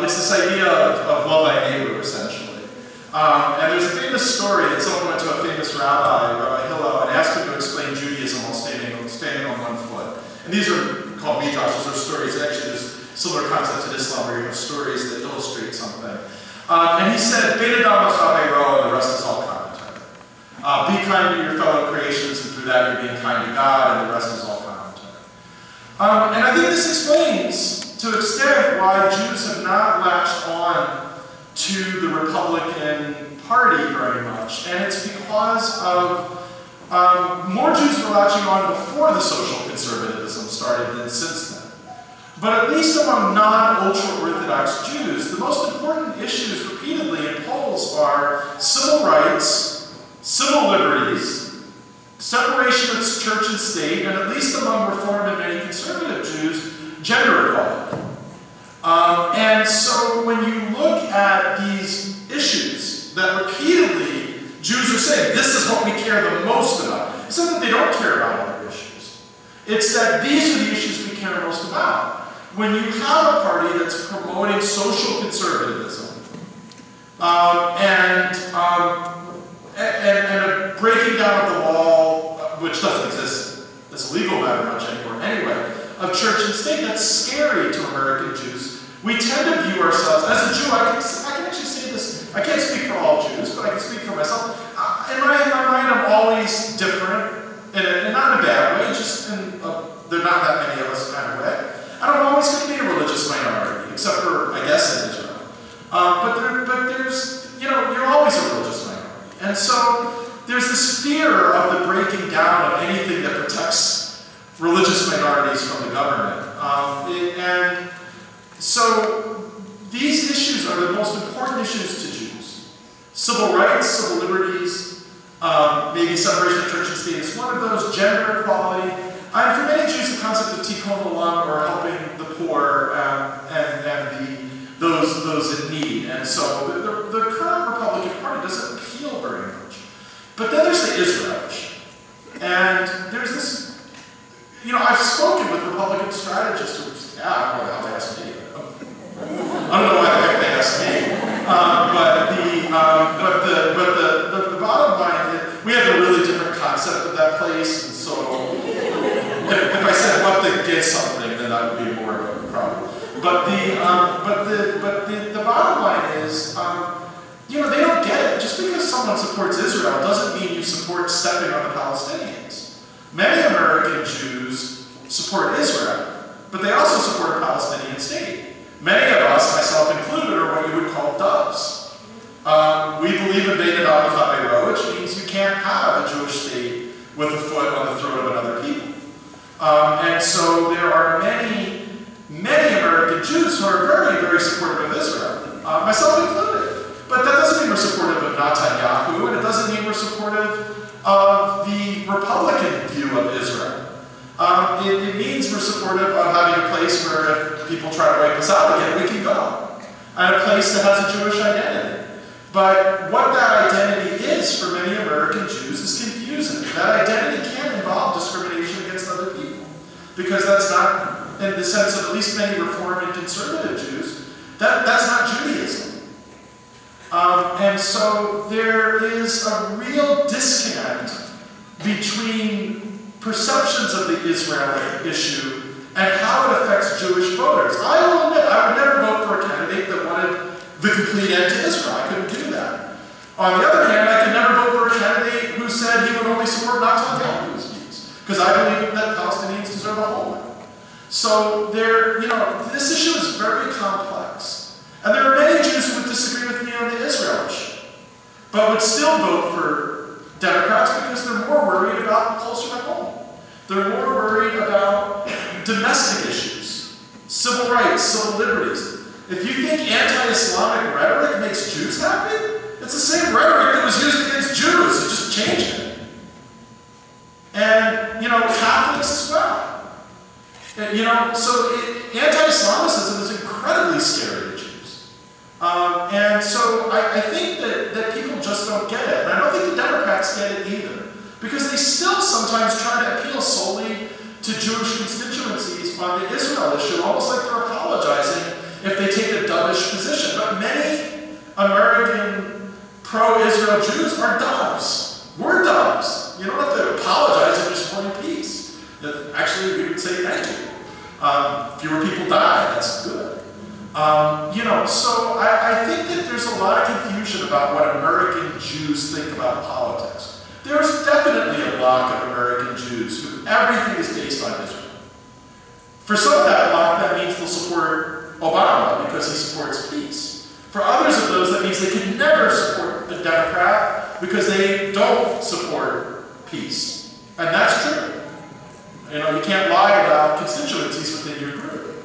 Speaker 2: it's this idea of love thy neighbor, essentially. And there's a famous story that someone went to a famous Rabbi Hillel, and asked him to explain Judaism while standing on one foot. And these are called midrashos, or stories. Actually, there's similar concepts in Islam where you have stories that illustrate something. And he said, ben adam l'chavero, and the rest is all commentary. Be kind to your fellow creations, and through that you're being kind to God, and the rest is all commentary. And I think this explains, to an extent, why Jews have not latched on to the Republican Party very much. And it's because of more Jews were latching on before the social conservatism started than since then. But at least among non-ultra-Orthodox Jews, the most important issues repeatedly in polls are civil rights, civil liberties, separation of church and state, and at least among Reform and many conservative Jews, gender equality. And so when you look at these issues that repeatedly Jews are saying, this is what we care the most about, it's not that they don't care about other issues. It's that these are the issues we care most about. When you have a party that's promoting social conservatism and a breaking down of the wall, which doesn't exist as a legal matter much anymore anyway, of church and state, that's scary to American Jews. We tend to view ourselves, as a Jew, I can actually say this, I can't speak for all Jews, but I can speak for myself. In my mind, I'm always different, and not in a bad way, just in there are not that many of us kind of way. I don't always going to be a religious minority, except for, I guess, in Israel. But there's, you're always a religious minority. And so there's this fear of the breaking down of anything that protects religious minorities from the government. And so these issues are the most important issues to Jews. Civil rights, civil liberties, maybe separation of church and state is one of those, gender equality. And for many Jews, the concept of tikkun olam, or helping the poor and those in need. And so the current Republican Party doesn't appeal very much. But then there's the Israelites. And there's this, I've spoken with Republican strategists who say, I don't know how to ask me. I don't know why the heck they asked me. But the bottom line is, we have a really different concept of that place, and so if I said what they did something, then that would be more of a problem. But the bottom line is, they don't get it. Just because someone supports Israel doesn't mean you support stepping on the Palestinians. Many American Jews support Israel, but they also support a Palestinian state. Many of us, myself included, are what you would call doves. We believe believe in Beit Ravitch, which means you can't have a Jewish state with a foot on the throat of another people. And so there are many American Jews who are very, very supportive of Israel, myself included. But that doesn't mean we're supportive of Netanyahu, and it doesn't mean we're supportive of the Republican view of Israel. It means we're supportive of having a place where if people try to wipe us out again, we can go. And a place that has a Jewish identity. But what that identity is for many American Jews is confusing. That identity can involve discrimination against other people. Because that's not, in the sense of at least many Reform and conservative Jews, that's not Judaism. And so there is a real disconnect between perceptions of the Israeli issue and how it affects Jewish voters. I will admit, I would never vote for a candidate that wanted the complete end to Israel. I couldn't do that. On the other hand, I could never vote for a candidate who said he would only support Netanyahu's views, because I believe that Palestinians deserve a homeland. So this issue is very complex. And there are many Jews who would disagree with me on the Israel issue, but would still vote for Democrats because they're more worried about closer to home. They're more worried about domestic issues, civil rights, civil liberties. If you think anti-Islamic rhetoric makes Jews happy, it's the same rhetoric that was used against Jews. It just changed it. And, Catholics as well. And, anti-Islamicism is incredibly scary to Jews. And so I think that people just don't get it. And I don't think the Democrats get it either. Because they still sometimes try to appeal solely to Jewish constituencies on the Israel issue, almost like they're apologizing if they take a dovish position. But many American pro-Israel Jews are doves. We're doves. You don't have to apologize if you're supporting peace. Actually, we would say thank you. Fewer people die. That's good. So I think that there's a lot of confusion about what American Jews think about politics. There's definitely a block of American Jews who everything is based on Israel. For some of that block, that means they'll support Obama because he supports peace. For others of those, that means they can never support a Democrat because they don't support peace. And that's true. You can't lie about constituencies within your group.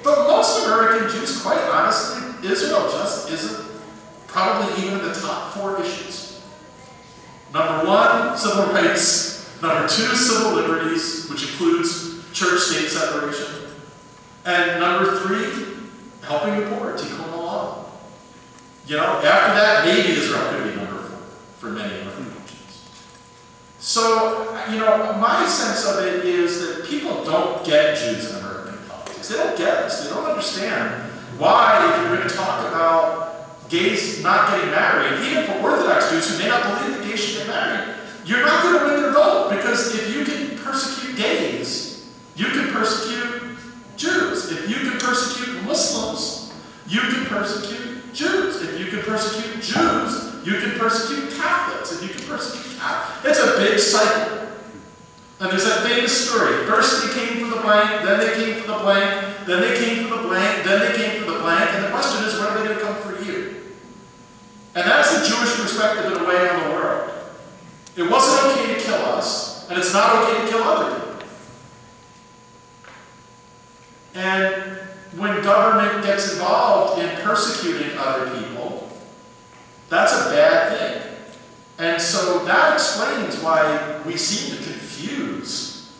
Speaker 2: But most American Jews, quite honestly, Israel just isn't probably even in the top 4 issues. Number 1, civil rights. Number 2, civil liberties, which includes church-state separation. And number 3, helping the poor, tikkun olam. After that, maybe Israel could be number 4 for many American Jews. So, my sense of it is that people don't get Jews in American politics. They don't get this. They don't understand why, if you're going to talk about gays not getting married, even for Orthodox Jews who may not believe that gays should get married, you're not going to win their vote, because if you can persecute gays, you can persecute Jews. If you can persecute Muslims, you can persecute Jews. If you can persecute Jews, you can persecute Catholics. If you can persecute Catholics, it's a big cycle. And there's that famous story. First they came for the blank, then they came for the blank, then they came for the blank, then they came for the blank, and the question is, when are they going to come for you? And that's the Jewish perspective in a way on the world. It wasn't okay to kill us, and it's not okay to kill other people. And when government gets involved in persecuting other people, that's a bad thing. And so that explains why we seem to confuse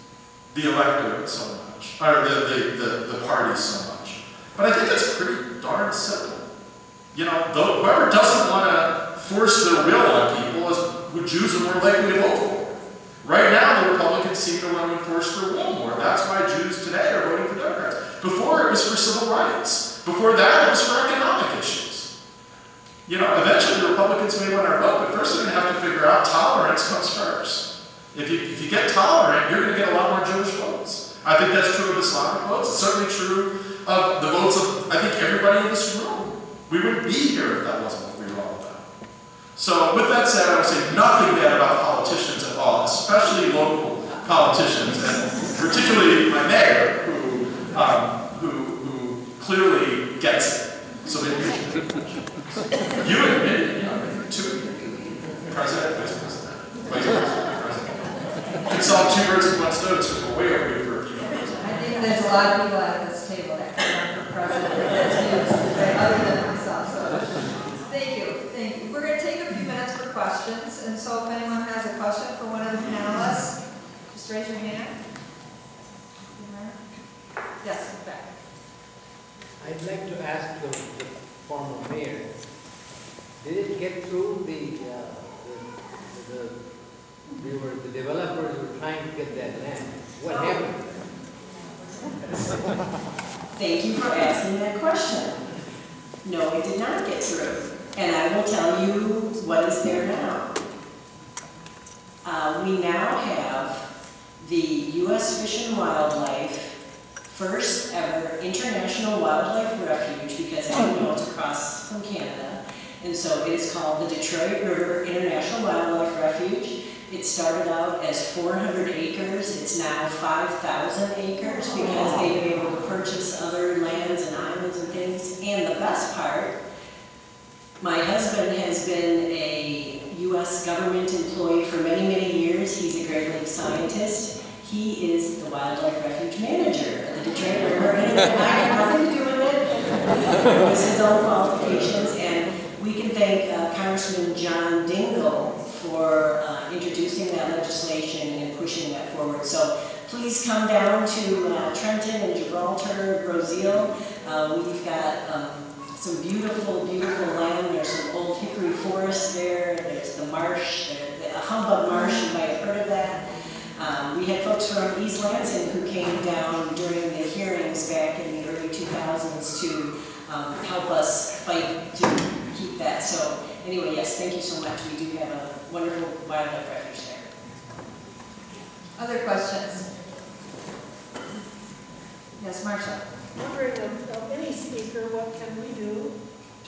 Speaker 2: the electorate so much, or the parties so much. But I think it's pretty darn simple. Whoever doesn't want to force their will on people is who Jews are more likely to vote for. Right now, the Republicans seem to want to enforce their will more. That's why Jews today are voting for Democrats. Before, it was for civil rights. Before that, it was for economic issues. Eventually the Republicans may win our vote, but first they're going to have to figure out tolerance comes first. If you get tolerant, you're going to get a lot more Jewish votes. I think that's true of Islamic votes. It's certainly true of the votes of, I think, everybody in this room. We wouldn't be here if that wasn't what we were all about. So with that said, I would say nothing bad about politicians at all, especially local politicians, and particularly my mayor, who clearly gets it. So maybe you admit it, 2 words at once notice because we're way overdue for a female president.
Speaker 1: I think there's a lot of people at this table that can run for president that's used, right, other than myself. So thank you, thank you. We're going to take a few minutes for questions, and so if anyone has a question for one of the panelists, just raise your hand. Yes, in fact.
Speaker 6: I'd like to ask the former mayor, did it get through the developers were trying to get that land? What happened?
Speaker 4: Thank you for asking that question. No, it did not get through. And I will tell you what is there now. We now have the U.S. Fish and Wildlife first ever international wildlife refuge, because as you know, it's across from Canada. And so it is called the Detroit River International Wildlife Refuge. It started out as 400 acres. It's now 5,000 acres because they've been able to purchase other lands and islands and things. And the best part, my husband has been a U.S. government employee for many, many years. He's a Great Lakes scientist. He is the wildlife refuge manager at the Detroit River. And I have nothing to do with it. It was his own qualifications. And we can thank Congressman John Dingell for introducing that legislation and pushing that forward. So please come down to Trenton and Gibraltar, Brazil. We've got some beautiful, beautiful land. There's some old hickory forests there. There's the marsh, the Humbug Marsh. You might have heard of that. We had folks from East Lansing who came down during the hearings back in the early 2000s to help us fight to keep that. So anyway, yes, thank you so much. We do have a wonderful wildlife refuge there.
Speaker 1: Other questions? Yes, Marsha.
Speaker 7: Wondering of any speaker, what can we do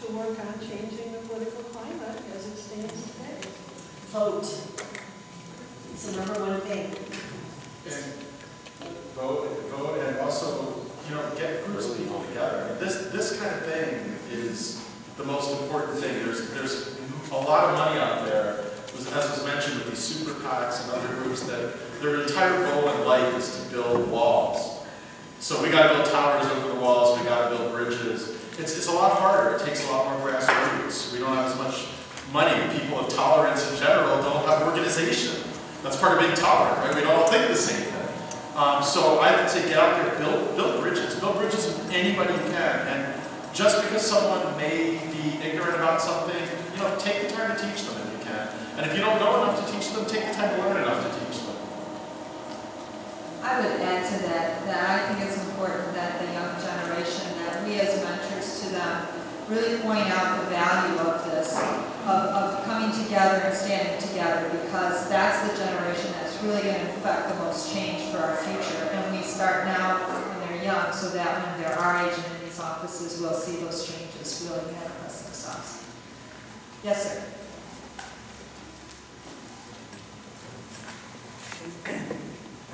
Speaker 7: to work on changing the political climate as it stands today?
Speaker 4: Vote. It's the number one thing.
Speaker 2: And vote, and also, get groups of people together. This kind of thing is the most important thing. There's a lot of money out there, as was mentioned, with these super PACs and other groups that their entire goal in life is to build walls. So we got to build towers over the walls. We got to build bridges. It's a lot harder. It takes a lot more grassroots. We don't have as much money. People of tolerance in general don't have organization. That's part of being tolerant, right? We don't all think the same thing. So I would say get out there, build bridges. Build bridges with anybody you can. And just because someone may be ignorant about something, take the time to teach them if you can. And if you don't know enough to teach them, take the time to learn enough to teach them.
Speaker 1: I would add to that I think it's important that the young generation, that we as mentors to them, really point out the value of this, of coming together and standing together, because that's the generation that's really going to affect the most change for our future. And we start now when they're young, so that when they're our age and in these offices, we'll see those changes really manifest themselves. Yes, sir.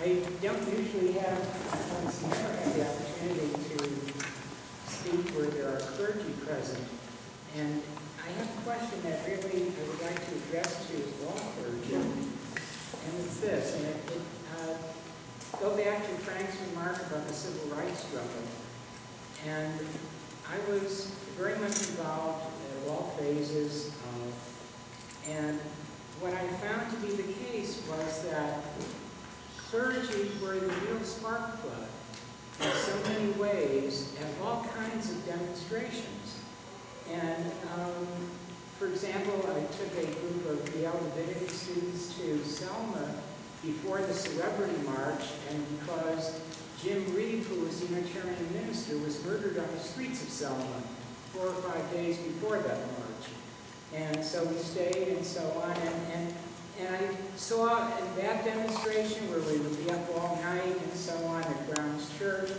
Speaker 8: I don't usually have the opportunity to speak where there are clergy present, and I have a question that really I would like to address to all clergy, and it's this, and it go back to Frank's remark about the civil rights struggle, and I was very much involved at all phases, and what I found to be the case was that clergy were the real spark plug in so many ways at all kinds of demonstrations. And for example, I took a group of Yale Divinity students to Selma before the Celebrity March, and because Jim Reed, who was the Unitarian minister, was murdered on the streets of Selma 4 or 5 days before that march. And so we stayed and so on, and I saw in that demonstration where we would be up all night and so on at Brown's Church,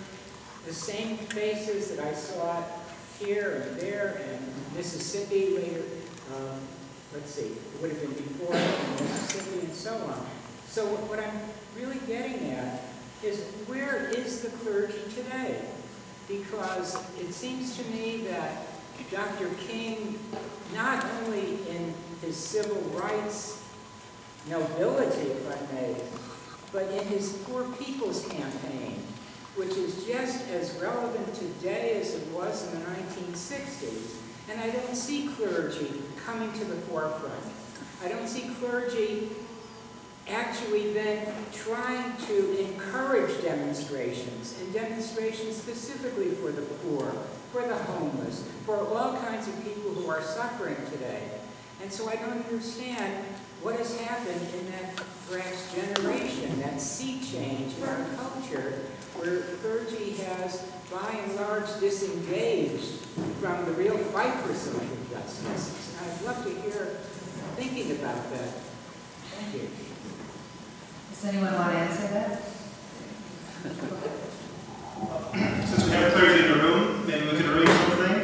Speaker 8: the same faces that I saw here and there and Mississippi later. Let's see, it would have been before Mississippi and so on. So what I'm really getting at is, where is the clergy today? Because it seems to me that Dr. King, not only in his civil rights nobility, if I may, but in his Poor People's Campaign, which is just as relevant today as it was in the 1960s. And I don't see clergy coming to the forefront. I don't see clergy actually then trying to encourage demonstrations, and demonstrations specifically for the poor, for the homeless, for all kinds of people who are suffering today. And so I don't understand what has happened in that perhaps generation, that sea change in our culture, where clergy has, by and large, disengaged from the real fight for social justice. And I'd love to hear thinking about that. Thank you.
Speaker 9: Does anyone want to answer that?
Speaker 5: Since we have clergy in the room, maybe we could arrange something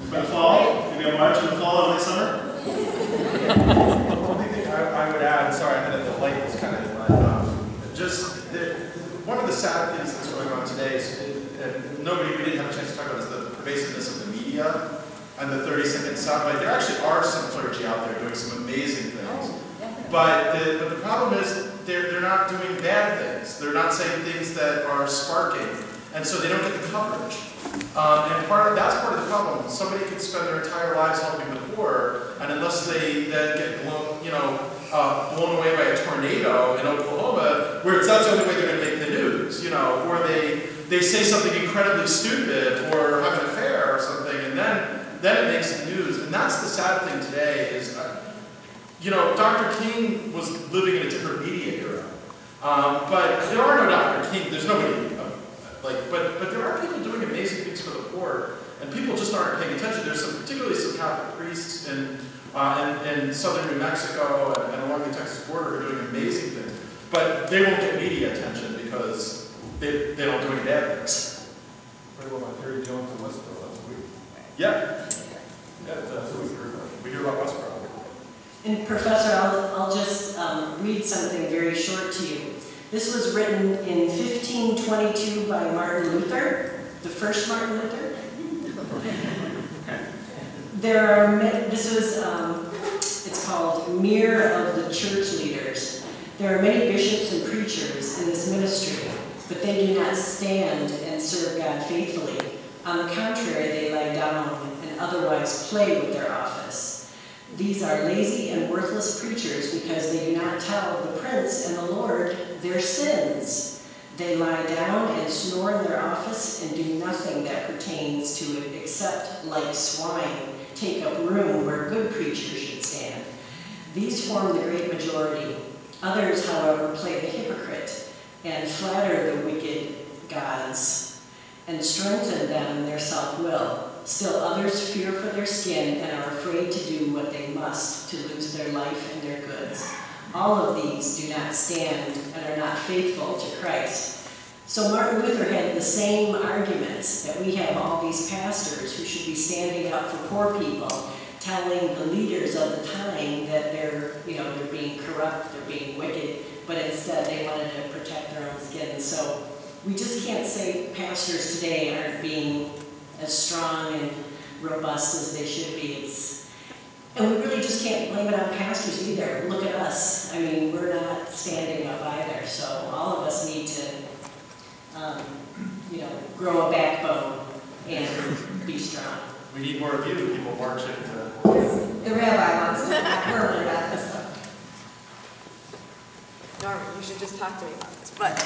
Speaker 5: for the fall, maybe a march in the fall or late summer.
Speaker 3: The only thing I would add, sorry, I had the light was kind of one of the sad things that's going on today is, and we didn't have a chance to talk about, is the pervasiveness of the media and the 30-second soundbite. There actually are some clergy out there doing some amazing things. But the problem is they're not doing bad things. They're not saying things that are sparking. And so they don't get the coverage. And that's part of the problem. Somebody can spend their entire lives helping the poor, and unless they then get blown away by a tornado in Oklahoma, where that's the only way they're going to make the news, or they say something incredibly stupid or have an affair or something, and then it makes the news. And that's the sad thing today is, Dr. King was living in a different media era. But there are no Dr. King, there's nobody, but there are people doing amazing things for the poor, and people just aren't paying attention. There's particularly some Catholic priests in southern New Mexico and along the Texas border are doing amazing things, but they won't get media attention because they don't do any bad things.
Speaker 10: What about Terry Jones in Westboro? That's weird.
Speaker 3: Yeah, that's what we hear about Westboro.
Speaker 4: And Professor, I'll just read something very short to you. This was written in 1522 by Martin Luther, the first Martin Luther. It's called Mirror of the Church Leaders. There are many bishops and preachers in this ministry, but they do not stand and serve God faithfully. On the contrary, they lie down and otherwise play with their office. These are lazy and worthless preachers because they do not tell the Prince and the Lord their sins. They lie down and snore in their office and do nothing that pertains to it except, like swine, take up room where good preachers should stand. These form the great majority. Others, however, play the hypocrite and flatter the wicked gods and strengthen them in their self-will. Still others fear for their skin and are afraid to do what they must to lose their life and their goods. All of these do not stand and are not faithful to Christ. So Martin Luther had the same arguments that we have all these pastors who should be standing up for poor people, telling the leaders of the time that they're being corrupt, they're being wicked, but instead they wanted to protect their own skin. So we just can't say pastors today aren't being as strong and robust as they should be. And we really just can't blame it on pastors either. Look at us. I mean, we're not standing up either. So all of us need to, grow a backbone and be strong.
Speaker 3: We need more of you, people marching to...
Speaker 9: The rabbi wants to talk further about this stuff.
Speaker 11: Norman, you should just talk to me about this. But,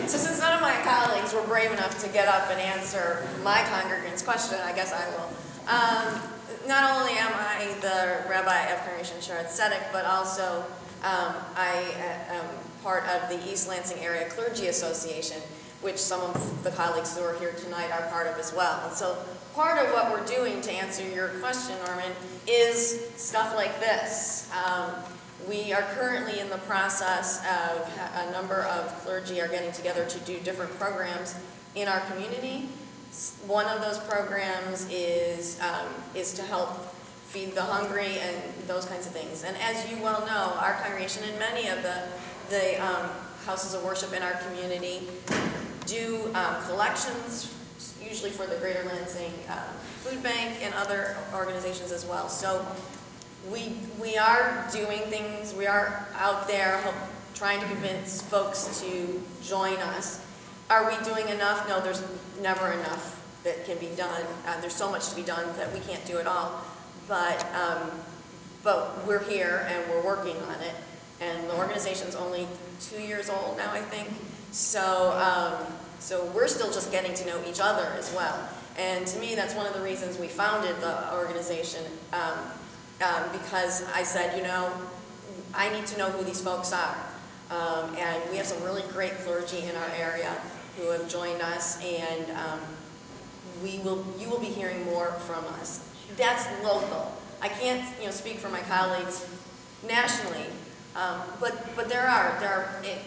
Speaker 11: so since none of my colleagues were brave enough to get up and answer my congregant's question, I guess I will. Not only am I the rabbi of Congregation Sharet Tzedek, but also I am part of the East Lansing Area Clergy Association, which some of the colleagues who are here tonight are part of as well. And so part of what we're doing, to answer your question, Norman, is stuff like this. We are currently in the process of a number of clergy are getting together to do different programs in our community. One of those programs is to help feed the hungry and those kinds of things. And as you well know, our congregation and many of the houses of worship in our community do collections, usually for the Greater Lansing Food Bank and other organizations as well. So we are doing things, we are out there trying to convince folks to join us. Are we doing enough? No, there's never enough that can be done. There's so much to be done that we can't do it all. But we're here and we're working on it. And the organization's only 2 years old now, I think. So, so we're still just getting to know each other as well. And to me, that's one of the reasons we founded the organization, because I said, you know, I need to know who these folks are. And we have some really great clergy in our area who have joined us, and you will be hearing more from us. That's local. I can't, you know, speak for my colleagues nationally, but there are.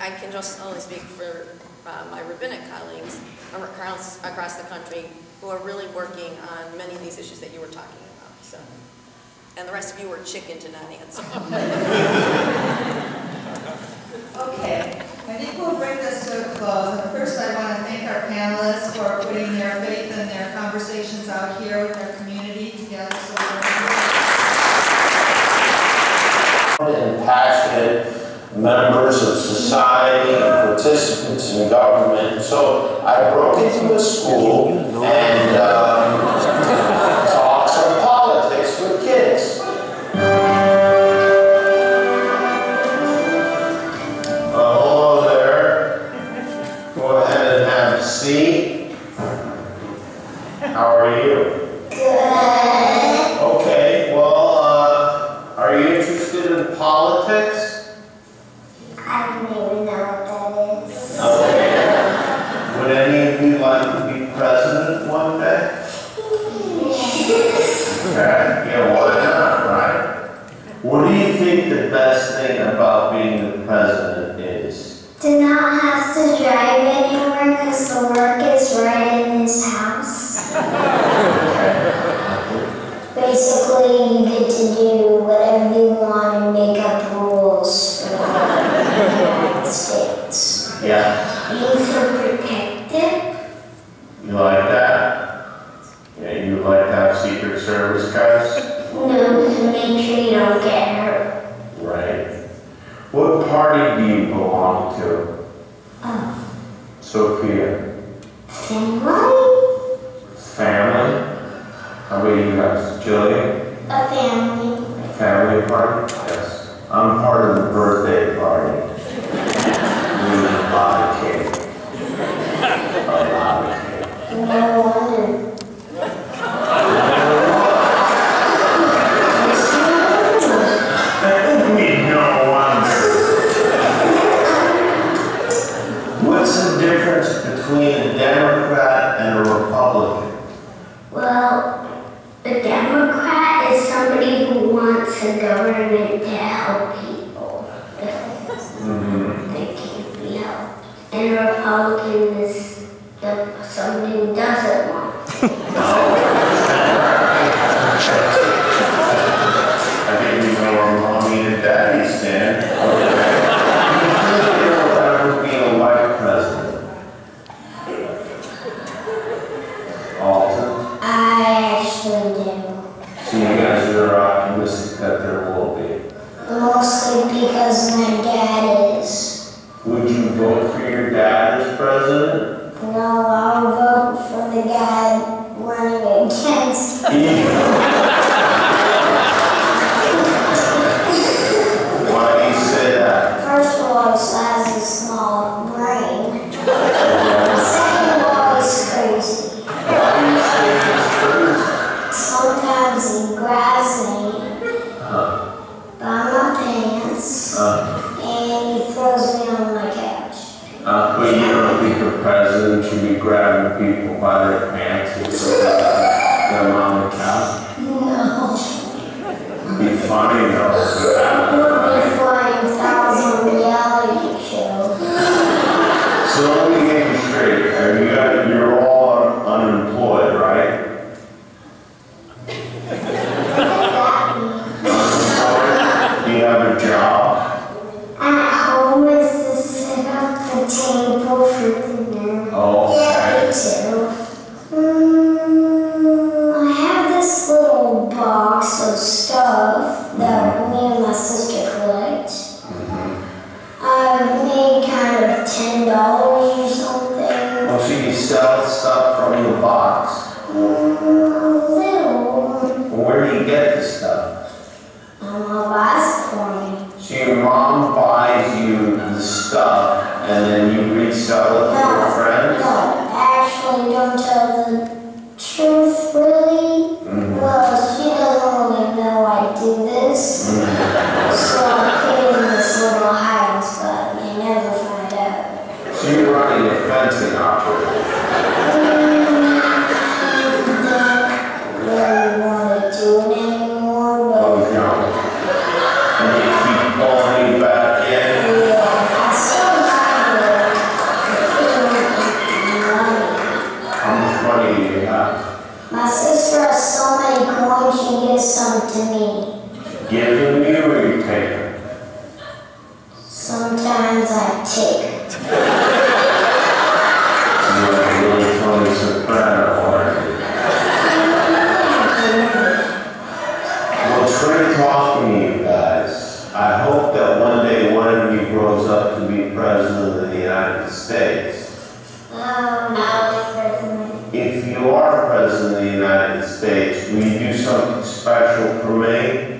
Speaker 11: I can just only speak for my rabbinic colleagues across the country who are really working on many of these issues that you were talking about. So, and the rest of you were chicken to not answer.
Speaker 1: Okay, I think we'll bring this to a close. And first, I want to thank our panelists for putting their faith and their conversations out here with our community together. So
Speaker 12: and passionate members of society and participants in government. So I broke into a school and taught some politics with kids. Hello there. Go ahead and have a seat. How are you? Good. Okay, well, are you interested in politics?
Speaker 13: I don't even know what that is.
Speaker 12: Okay. Would any of you like to be president one day? Okay. Yeah, why not, right? What do you think the best thing about being the president is?
Speaker 13: To not have to drive anywhere because the work is right in his house. Basically, you get to do whatever you want and make up rules for the United States.
Speaker 12: Yeah.
Speaker 13: You feel protected.
Speaker 12: You like that? Yeah, you like to have Secret Service guys?
Speaker 13: No, to make sure you don't get hurt.
Speaker 12: Right. What party do you belong to?
Speaker 13: Oh.
Speaker 12: Sophia.
Speaker 13: Family?
Speaker 12: Family? How about you guys? Jillian?
Speaker 13: A family.
Speaker 12: Family party? Yes. I'm part of the birthday party. We eat a lot of cake. A lot of cake.
Speaker 13: No wonder.
Speaker 12: No wonder. What's the difference between a Democrat and a Republican?
Speaker 13: Well, a Democrat is somebody who wants a government to help people. They can't be helped. And a Republican is somebody who doesn't want.
Speaker 12: I think we know where mommy and daddy stand. Do you think there will ever be a white president? Alton?
Speaker 13: I actually do.
Speaker 12: So you guys are optimistic that there will be?
Speaker 13: Mostly because my dad is.
Speaker 12: Would you vote for your dad as president?
Speaker 13: No, I'll vote for the guy running against me.
Speaker 12: Why do you say that?
Speaker 13: First of all, he has a small brain. Second of all, he's crazy.
Speaker 12: Why do you say he's crazy?
Speaker 13: Sometimes he grabs me by my pants and he throws me on my couch.
Speaker 12: But you don't think the president should be grabbing people by their pants and throwing them on the couch?
Speaker 13: No.
Speaker 12: It'd be funny though.
Speaker 13: It would be funny if that was a reality show.
Speaker 12: So let me get you straight. You're all unemployed, right? Unemployed? Do you have a job?
Speaker 13: At home is to set up the table for dinner.
Speaker 12: Oh, okay.
Speaker 13: Yeah, me too. I have this little box of stuff that me and my sister collect. I
Speaker 12: do you get the stuff?
Speaker 13: Mama buys it for me.
Speaker 12: So your mom buys you the stuff and then you resell it to your friends?
Speaker 13: No, actually don't tell the truth really. Well, she doesn't really know I do this. So I put it in this little hiding spot and they never find out.
Speaker 12: So you're running a fencing operation?
Speaker 13: I don't really want to do it anymore, but...
Speaker 12: Oh, no. And you keep pulling you back in?
Speaker 13: Yeah, I still have it.
Speaker 12: How much money do you have?
Speaker 13: My sister has so many coins, she gives some to me.
Speaker 12: Give them you or you take them?
Speaker 13: Sometimes I take.
Speaker 12: You're like a little Tony Soprano, aren't you? Well, it's great talking to you guys. I hope that one day one of you grows up to be President of the United States. If you are President of the United States, will you do something special for me?